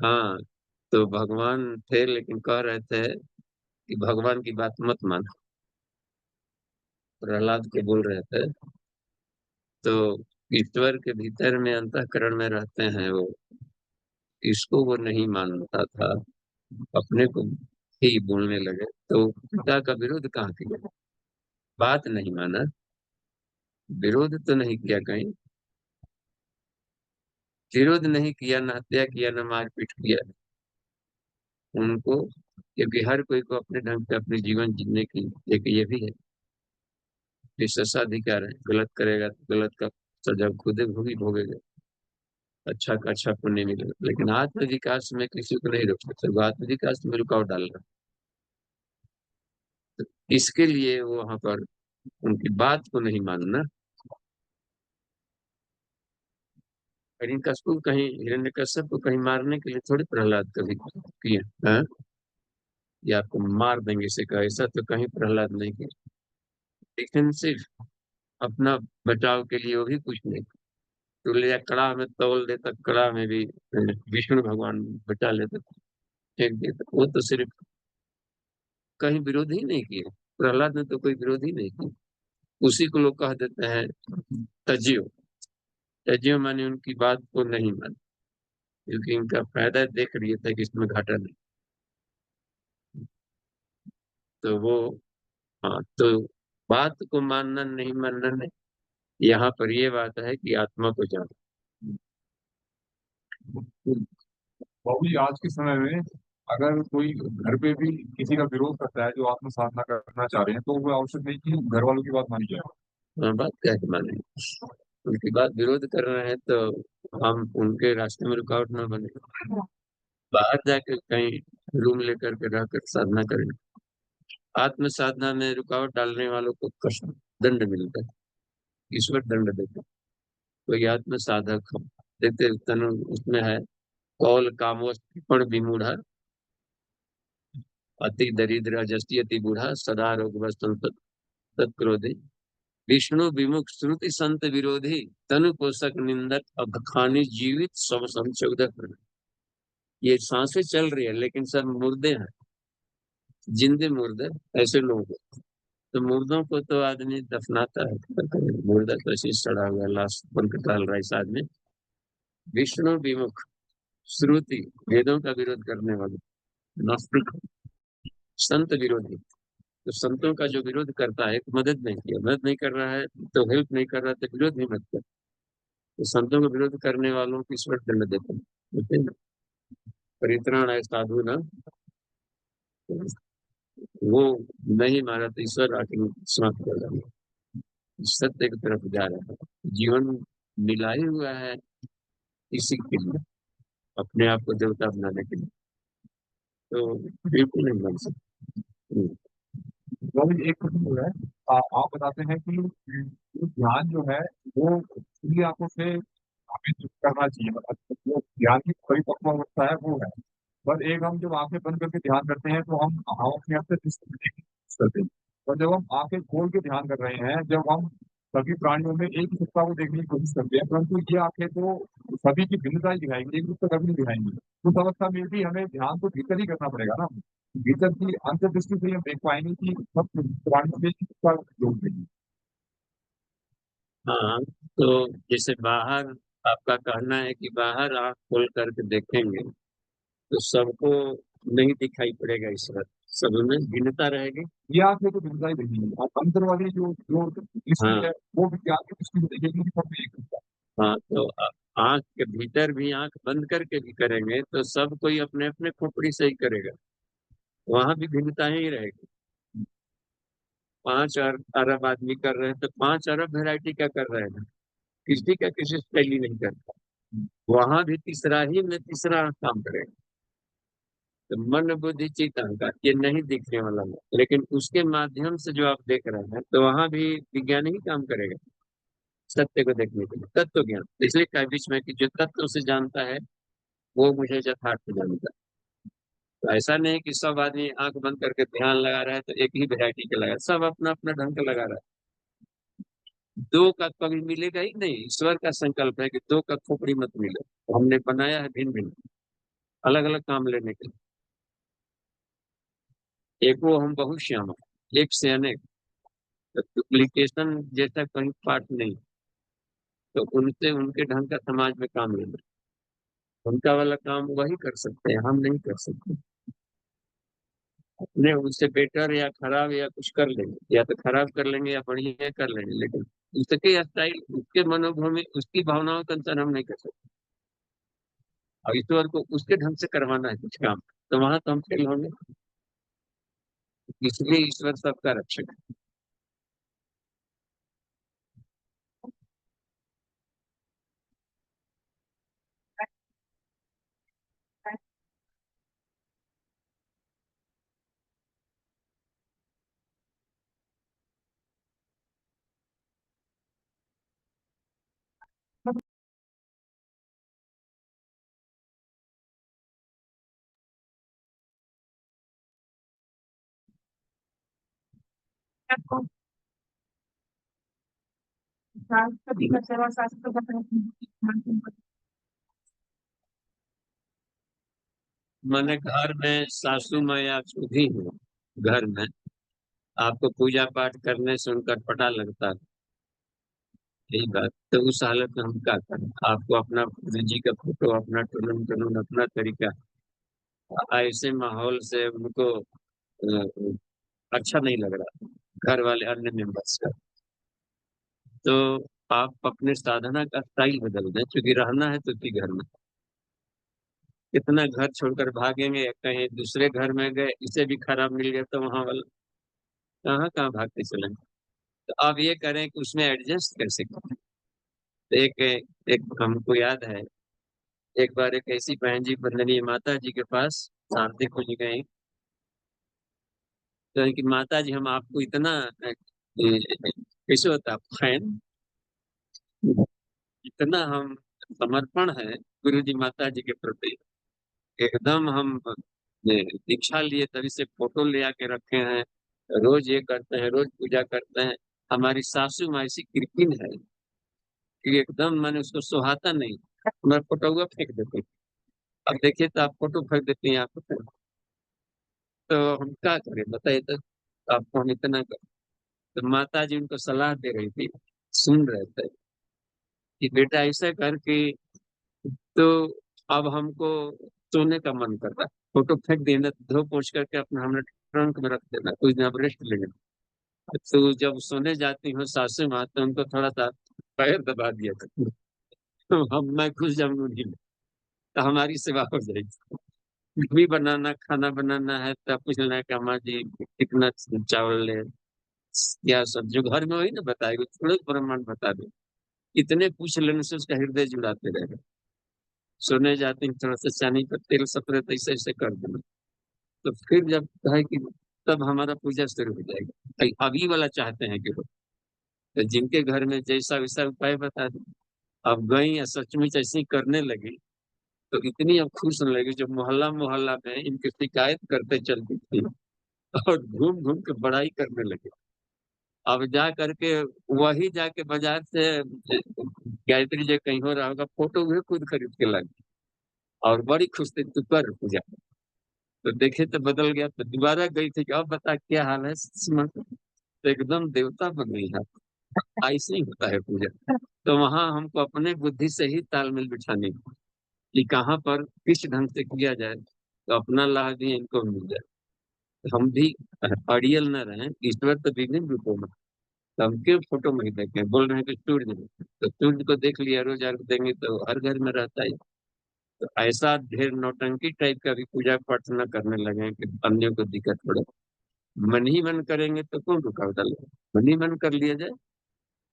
हाँ, तो भगवान थे लेकिन कह रहे थे कि भगवान की बात मत मानो, प्रहलाद को बोल रहे थे। तो ईश्वर के भीतर में अंतःकरण में रहते हैं वो, इसको वो नहीं मानता था, अपने को ही बोलने लगे। तो पिता का विरोध कहाँ किया, बात नहीं माना, विरोध तो नहीं किया कहीं, विरोध नहीं किया, न हत्या किया, न मारपीट किया, उनको, क्योंकि हर कोई को अपने ढंग से अपने जीवन जीने की एक ये भी है विशेषाधिकार है। गलत करेगा तो गलत का सजा खुद ही भोगेगा, अच्छा का अच्छा पुण्य मिलेगा। लेकिन आत्म विकास में किसी को नहीं रोक सकते, वो आत्म विकास में रुकावट डाल रहा है। तो इसके लिए वो वहां पर उनकी बात को नहीं मानना। हिरण्यकश्यप को कहीं, हिरण्यकश्यप को कहीं मारने के लिए थोड़ी प्रहलाद कभी किए, हाँ, ये आपको मार देंगे इसे कहा, ऐसा तो कहीं प्रहलाद नहीं किया। लेकिन सिर्फ अपना बचाव के लिए वो भी कुछ नहीं, तो ले कड़ा में तौल देता, कड़ा में भी विष्णु भगवान बचा लेते, फेंक देता। वो तो सिर्फ कहीं विरोध ही नहीं किए, प्रहलाद ने तो कोई विरोध ही नहीं किया। उसी को लोग कह देते हैं तजियो। तजियो माने उनकी बात को नहीं माने, क्योंकि इनका फायदा देख लिए थे कि इसमें घाटा नहीं। तो वो, हाँ, तो बात को मानना नहीं मानना नहीं, यहाँ पर ये बात है कि आत्मा को जानो। बाबू जी, आज के समय में अगर कोई घर पे भी किसी का विरोध करता है जो आत्म साधना करना चाह रहे हैं, तो वो आवश्यक नहीं कि घर वालों की बात मानी जाए। हाँ, बात क्या है माने, उनकी बात विरोध कर रहे हैं तो हम उनके रास्ते में रुकावट न बने, बाहर जाकर कहीं रूम लेकर के रहकर साधना करें। आत्म साधना में रुकावट डालने वालों को कष्ट, दंड मिलता है, ईश्वर दंड देता है। कोई आत्म साधक हम देखते तनु उसमें है, कौल कामोस कृपण विमूढ़, अति दरिद्र अजस्ती अति बूढ़ा, सदा रोग तत्क्रोधी, विष्णु विमुख श्रुति संत विरोधी, तनु पोषक निंदक अखानी जीवित सब संशोधक। ये सांसें चल रही है लेकिन सब मुर्दे हैं, जिंदे मुर्दे, ऐसे लोग हैं। तो मुर्दों को तो आदमी दफनाता है, क्या करे? मुर्दा तो ऐसे ही सड़ा हुआ लाश बन के डाल रहा है इस आदमी। विष्णु विमुख श्रुति, वेदों का विरोध करने वाले नास्तिक, संत विरोधी। तो संतों का जो विरोध करता है तो मदद नहीं किया, मदद नहीं कर रहा है तो हेल्प नहीं कर रहा, तो विरोध ही मत कर। तो संतों का विरोध करने वालों को ईश्वर दंड देते हैं, ठीक है ना? परित्राण है साधु ना, वो नहीं मारा तो ईश्वर आके समाप्त कर रहा है, सत्य की तरफ जा रहा है। जीवन मिला ही हुआ है इसी के लिए, अपने आप को देवता बनाने के लिए, तो बिल्कुल नहीं बन सकते। बाबू जी, एक क्वेश्चन जो है, आप बताते हैं कि जो ध्यान जो है वो खुली आंखों से हमें जो करना चाहिए, मतलब जो ध्यान की परिपक्व अवस्था है वो है। बस एक हम जब आंखें बंद करके ध्यान करते हैं तो हम अपने आप से दृष्टि देने की कोशिश करते हैं। और जब हम आंखें खोल के ध्यान कर रहे हैं, जब हम सभी प्राणियों में एक ही सत्ता को देखने की कोशिश करते हैं, परंतु ये आंखें तो सभी की भिन्नता ही दिखाएंगी, एक दूसरे कभी नहीं दिखाएंगी। उस अवस्था में भी हमें ध्यान तो भीतर ही करना पड़ेगा ना। भीतर की अंतर्दृष्टि से हम देख पाएंगे कि सब प्राणियों में एक ही सत्ता जोड़ देंगे। हाँ, तो जैसे बाहर आपका कहना है कि बाहर आंख खोल करके देखेंगे तो सबको नहीं दिखाई पड़ेगा ईश्वर, सब में भिन्नता रहेगी। ये आंखें तो भिन्नता ही देखेंगी, और अंदर वाली जो जो दृष्टि हाँ, है वो विज्ञान की दृष्टि से देखेगी कि सब में एक सत्ता है। हाँ, तो आंख के भीतर भी आंख बंद करके भी करेंगे तो सब कोई अपने अपने खोपड़ी से ही करेगा, वहां भी भिन्नता ही रहेगी। 5 अरब आदमी कर रहे हैं तो 5 अरब वेराइटी का कर रहे हैं, किसी का किसी स्टाइल नहीं करता। वहां भी तीसरा ही में तीसरा काम करेगा। तो मन बुद्धि चित्त अहंकार ये नहीं दिखने वाला है, लेकिन उसके माध्यम से जो आप देख रहे हैं तो वहां भी विज्ञान ही काम करेगा सत्य को देखने के लिए, तत्व ज्ञान। इसलिए कहा बीच में कि जो तत्व से जानता है वो मुझे यथार्थ जानता है। तो ऐसा नहीं कि सब आदमी आंख बंद करके ध्यान लगा रहा है तो एक ही वैरायटी का लगा है, सब अपना अपना ढंग का लगा रहा है। दो का कभी मिलेगा ही नहीं, ईश्वर का संकल्प है कि दो का खोपड़ी मत मिले, तो हमने बनाया है भिन्न भिन्न, अलग अलग काम लेने के लिए। एक वो हम बहुश्याम, एक से अनेक, तो डुप्लीकेशन जैसा कहीं पार्ट नहीं। तो उनसे उनके ढंग का समाज में काम लेना, उनका वाला काम वही कर सकते हैं, हम नहीं कर सकते। अपने उनसे बेटर या खराब या कुछ कर लेंगे, या तो खराब कर लेंगे या बढ़िया कर लेंगे, लेकिन उसके स्टाइल, उसके मनोभूमि, उसकी भावनाओं के अनुसार हम नहीं कर सकते। और ईश्वर को उसके ढंग से करवाना है कुछ काम, तो वहां तो हम फेल होंगे। इसलिए ईश्वर सबका रक्षक है। मैंने घर में सासू माँ या खुद ही हूँ घर में, आपको पूजा पाठ करने से उनका पता लगता है। यही बात तो उस हालत में हम क्या करें? आपको अपना गुरु जी का फोटो, अपना टुनन टुनन, अपना तरीका, ऐसे माहौल से उनको अच्छा नहीं लग रहा, घर वाले अन्य मेंबर्स का। तो आप अपने साधना का स्टाइल बदल दें, क्योंकि रहना है तो उसी घर में। कितना घर छोड़कर भागेंगे, या कहीं दूसरे घर में गए, इसे भी खराब मिल गया तो वहां वाला कहाँ कहाँ भागते चलेंगे। तो आप ये करें कि उसमें एडजस्ट कैसे करें। तो एक हमको याद है, एक बार एक ऐसी बहन जी बंदनीय माता जी के पास शांति खोज गई। तो कि माता जी, हम आपको इतना कैसे होता फैन, इतना हम समर्पण है गुरु जी माता जी के प्रति, एकदम हम दीक्षा लिए तभी से फोटो ले आके रखे हैं, रोज ये करते हैं, रोज पूजा करते हैं। हमारी सासू माँ ऐसी कृपिन है कि एकदम मैंने उसको सुहाता नहीं, मैं फोटो हुआ फेंक देती। अब देखिए तो आप फोटो फेंक देती हैं आप, तो हम क्या करें बताइए। तो आपको हम इतना कर, तो माता जी उनको सलाह दे रही थी, सुन रहे थे कि बेटा ऐसा कर कि, तो अब हमको सोने का मन कर रहा है, फोटो फेंक देना, धो पोछ करके अपना हमने ट्रंक में रख देना, कुछ दिन अब रेस्ट लेंगे। तो जब सोने जाती हूँ सासू माँ, तो उनको थोड़ा सा पैर दबा दिया था, तो हम मैं खुश जाऊंगी उन्हीं में, तो हमारी सेवा हो जाएगी। कुछ भी बनाना, खाना बनाना है तो पूछ लेना कि अम्मा जी कितना चावल ले, क्या सब जो घर में वही ना बताएगी, थोड़े ब्रह्मांड बता दे। इतने पूछ लेने से उसका हृदय जुड़ाते रहेगा। सोने जाते हैं थोड़ा सा चांदी पर तेल सफेद ऐसे ऐसे कर देना, तो फिर जब है कि तब हमारा पूजा शुरू हो जाएगा। अभी वाला चाहते हैं कि वो, तो जिनके घर में जैसा वैसा उपाय बता दे। अब गई या सचमुच ऐसी करने लगी, तो इतनी अब खुश होने लगी, जो मोहल्ला मोहल्ला में इनकी शिकायत करते चलती थी, और घूम घूम के बड़ाई करने लगे। अब जा करके वही जाके बाजार से गायत्री जी कहीं हो रहा होगा, फोटो भी खुद खरीद के लाई, और बड़ी खुश थी, तू कर पूजा। तो देखे तो बदल गया, तो दोबारा गई थी कि अब बता क्या हाल है सीमा का? तो एकदम देवता बन गई है। ऐसे ही होता है पूजा। तो वहां हमको अपने बुद्धि से ही तालमेल बिठानी है कि कहाँ पर किस ढंग से किया जाए, तो अपना लाभ भी इनको मिल जाए। तो हम भी अड़ियल न रहें, ईश्वर तो विभिन्न रूपों में, तो हम क्यों फोटो में ही देखें। बोल रहे हैं कि सूर्य में, तो सूर्य को देख लिया, रोज अर्घ देंगे तो हर घर में रहता है। तो ऐसा ढेर नौटंकी टाइप का भी पूजा पाठ न करने लगे कि अन्यों को दिक्कत पड़े। मन ही मन करेंगे तो कौन रुकावट डालेगा, मन ही मन कर लिया जाए।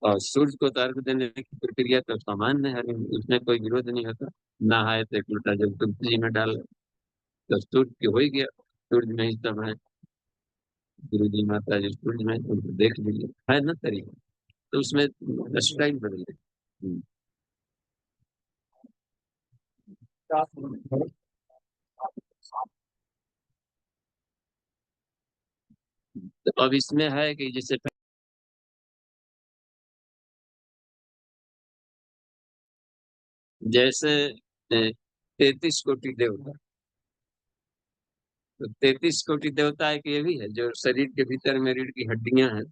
और सूर्य को तो अर्घ देने की प्रक्रिया तो सामान्य है, उसमें कोई विरोध नहीं होता। नहाए तो एक लोटा जल तुलसी जी में डाल, तो सूर्य की हो ही गया, सूर्य में ही सब है। गुरु जी माता जी सूर्य में, उनको देख लीजिए, है ना तरीका। तो उसमें स्टाइल बदल गई। तो अब इसमें है कि जैसे जैसे 33 कोटि देवता, तो 33 कोटि देवता एक ये भी है जो शरीर के भीतर में रीढ़ की हड्डियां हैं।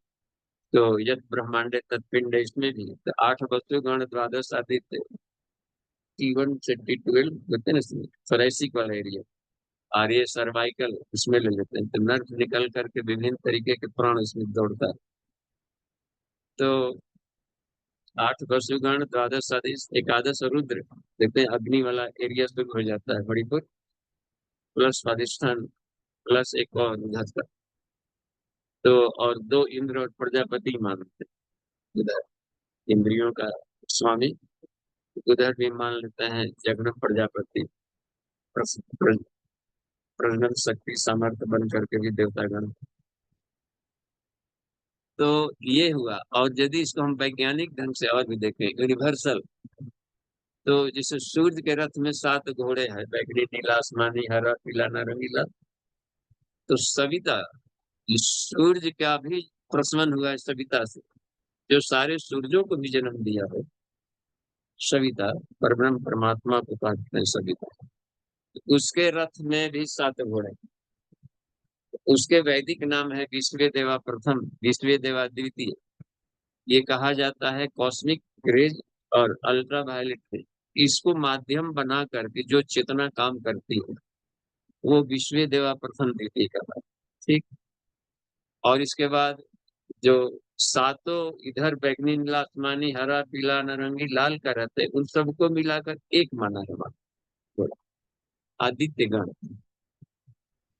तो यत ब्रह्मांडे तत्पिंड, इसमें भी है। तो 8 वसुगण, द्वादश आदित्य, T1 से T12 होते हैं ना, thoracic वाला एरिया, और ये सर्वाइकल उसमें ले लेते हैं, तो नर्व निकल करके विभिन्न तरीके के प्राण उसमें दौड़ता है। तो 8 वसुगण, द्वादश आदित्य, एकादश रुद्र, देखते हैं अग्नि वाला एरिया शुरू हो जाता है, मणिपुर। प्लस स्वादिष्ठान प्लस एक और उधर का, तो और 2 इंद्र और प्रजापति मानते हैं उधर, इंद्रियों का स्वामी। उधर भी मान लेते हैं यज्ञ प्रजापति, प्रस- प्र- प्रजनन शक्ति सामर्थ्य बन करके भी देवतागण। तो ये हुआ। और यदि इसको हम वैज्ञानिक ढंग से और भी देखें, यूनिवर्सल, तो जैसे सूर्य के रथ में 7 घोड़े हैं, बैगनी नीला आसमानी हरा पीला नारंगीला। तो सविता, इस सूर्य का भी प्रशमन हुआ है सविता से, जो सारे सूर्यों को भी जन्म दिया है। सविता परब्रह्म परमात्मा को कहते हैं सविता। उसके रथ में भी 7 घोड़े। उसके वैदिक नाम है विश्व देवा प्रथम, विश्व देवा द्वितीय। ये कहा जाता है कॉस्मिक रेज और अल्ट्रा वायलेट रेज, इसको माध्यम बना करके जो चेतना काम करती है, वो विश्व देवा प्रथम द्वितीय का है। ठीक। और इसके बाद जो सातों इधर बैगनी नीला आसमानी हरा पीला नारंगी लाल का रहते हैं, उन सबको मिलाकर एक माना है वहाँ आदित्य गण।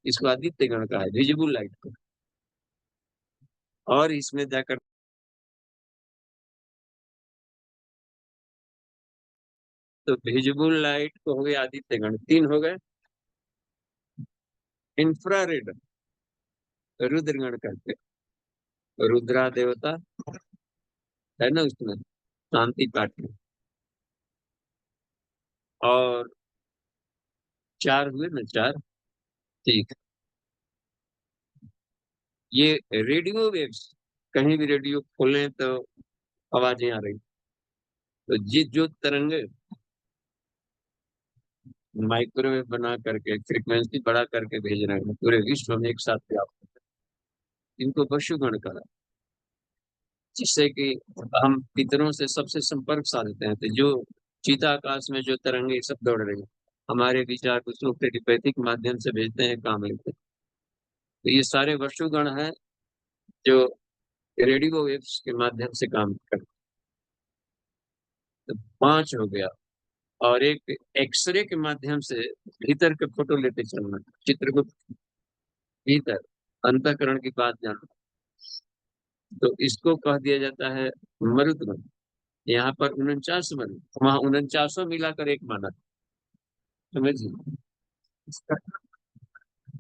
इसको आदित्य गण का है, विजिबल लाइट को। और इसमें जाकर तो विजिबल लाइट को हो गए आदित्य गण, 3 हो गए। इंफ्रारेड रुद्रगण करके, रुद्रा देवता है ना उसमें, शांति पाठ में। और 4 हुए ना, 4। ठीक। ये रेडियो वेव्स, कहीं भी रेडियो खोलें तो आवाजें आ रही। तो ये जो तरंगे माइक्रोवेव बना करके फ्रीक्वेंसी बढ़ा करके भेज रहे हैं पूरे विश्व में एक साथ व्याप्त, इनको पशुगण कहा, जिससे कि हम पितरों से सबसे संपर्क साधते हैं। तो जो चीता आकाश में जो तरंगे सब दौड़ रही हैं, हमारे विचार उसको टेलीपैथिक माध्यम से भेजते हैं, काम लेते हैं। तो ये सारे वसुगण हैं जो रेडियो वेव्स के माध्यम से काम करते हैं। तो 5 हो गया। और एक एक्सरे के माध्यम से भीतर के फोटो लेते चलना, चित्र को भीतर अंतःकरण की बात जानना, तो इसको कह दिया जाता है मरुद्गण। यहाँ पर 49 मरु, वहाँ 49 मिलाकर एक माना, समझिए।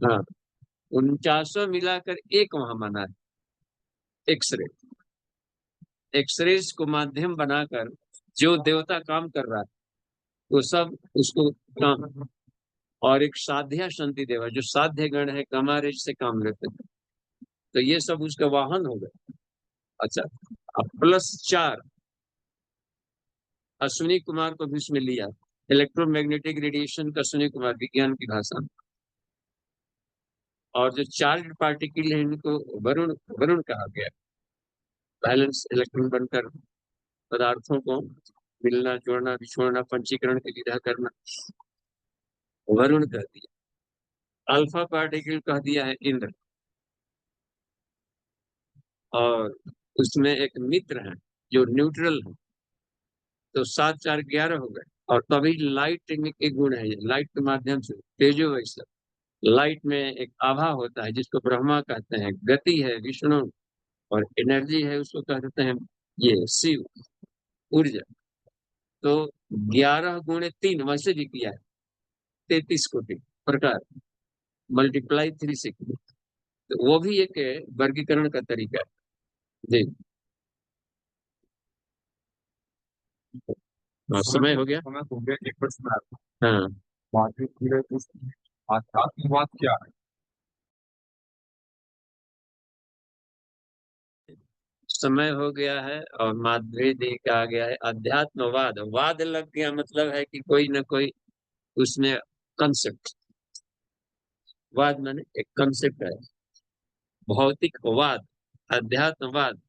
हाँ, 49 मिलाकर एक वहां माना है। एक्सरे, एक्सरेज को माध्यम बनाकर जो देवता काम कर रहा है वो सब उसको काम। और एक साध्या शांति देवा, जो साध्य गण है कमारेज से काम लेते हैं, तो ये सब उसका वाहन हो गया। अच्छा, अब +4 अश्विनी कुमार को भी उसमें लिया, इलेक्ट्रोमैग्नेटिक रेडिएशन का अश्विनी कुमार, विज्ञान की भाषा में। और जो चार्ज पार्टिकल है इनको वरुण, वरुण कहा गया। बैलेंस इलेक्ट्रॉन बनकर पदार्थों को मिलना जोड़ना बिछोड़ना पंचीकरण की विधा करना, वरुण कह दिया। अल्फा पार्टिकल कह दिया है इंद्र। और उसमें एक मित्र है जो न्यूट्रल है, तो 7 4 11 हो गए। और तभी लाइट के गुण है, लाइट के माध्यम से तेजो वैसा, लाइट में एक आभा होता है जिसको ब्रह्मा कहते हैं, गति है विष्णु, और एनर्जी है उसको कहते हैं ये शिव, ऊर्जा। तो 11 × 3 वैसे भी किया है, 33 कोटि प्रकार, मल्टीप्लाई 3 से किया। तो वो भी एक वर्गीकरण का तरीका है जी। हाँ, समय हो गया। समय हो गया। एक प्रश्न है, हाँ, माधवी पूरे पुस्तक आध्यात्मवाद क्या है? समय हो गया है। और माधुरी जी का आ गया है अध्यात्मवाद। वाद लग गया, मतलब है कि कोई ना कोई उसमें कंसेप्ट, वाद माने एक कंसेप्ट है, भौतिकवाद, अध्यात्मवाद।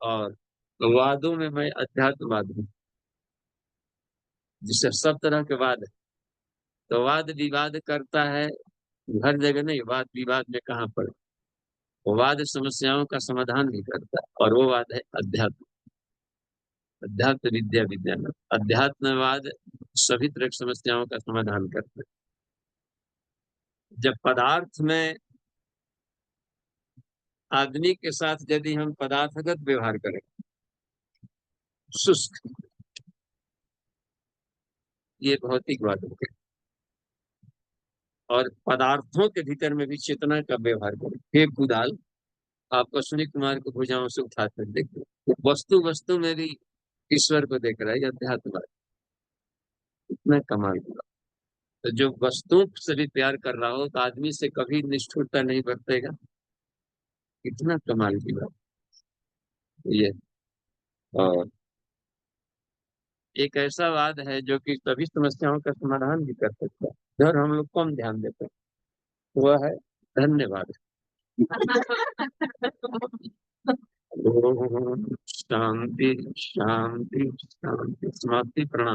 और वादों में मैं अध्यात्मवाद हूँ, जिससे सब तरह के वाद है। तो वाद विवाद करता है हर जगह, नहीं, वाद विवाद में कहाँ पर, वाद समस्याओं का समाधान भी करता है, और वो वाद है अध्यात्म, अध्यात्म विद्या विज्ञान। अध्यात्मवाद सभी तरह की समस्याओं का समाधान करता है। जब पदार्थ में आदमी के साथ यदि हम पदार्थगत व्यवहार करें, शुष्क, ये भौतिक बात हो गई, और पदार्थों के भीतर में भी चेतना का व्यवहार करें। हे कुदाल, आप अश्विनी कुमार को भुजाओं से उठाकर देखो, तो वस्तु वस्तु में भी ईश्वर को देख रहा है, अध्यात्म। इतना कमाल हुआ। तो जो वस्तुओं से भी प्यार कर रहा हो तो आदमी से कभी निष्ठुरता नहीं बरतेगा। इतना कमाल की बात ये। और एक ऐसा वाद है जो कि सभी समस्याओं का समाधान भी कर सकता है, और हम लोग कम ध्यान देते हैं, वह है धन्यवाद। ओम शांति शांति शांति। समाप्ति। प्रणाम।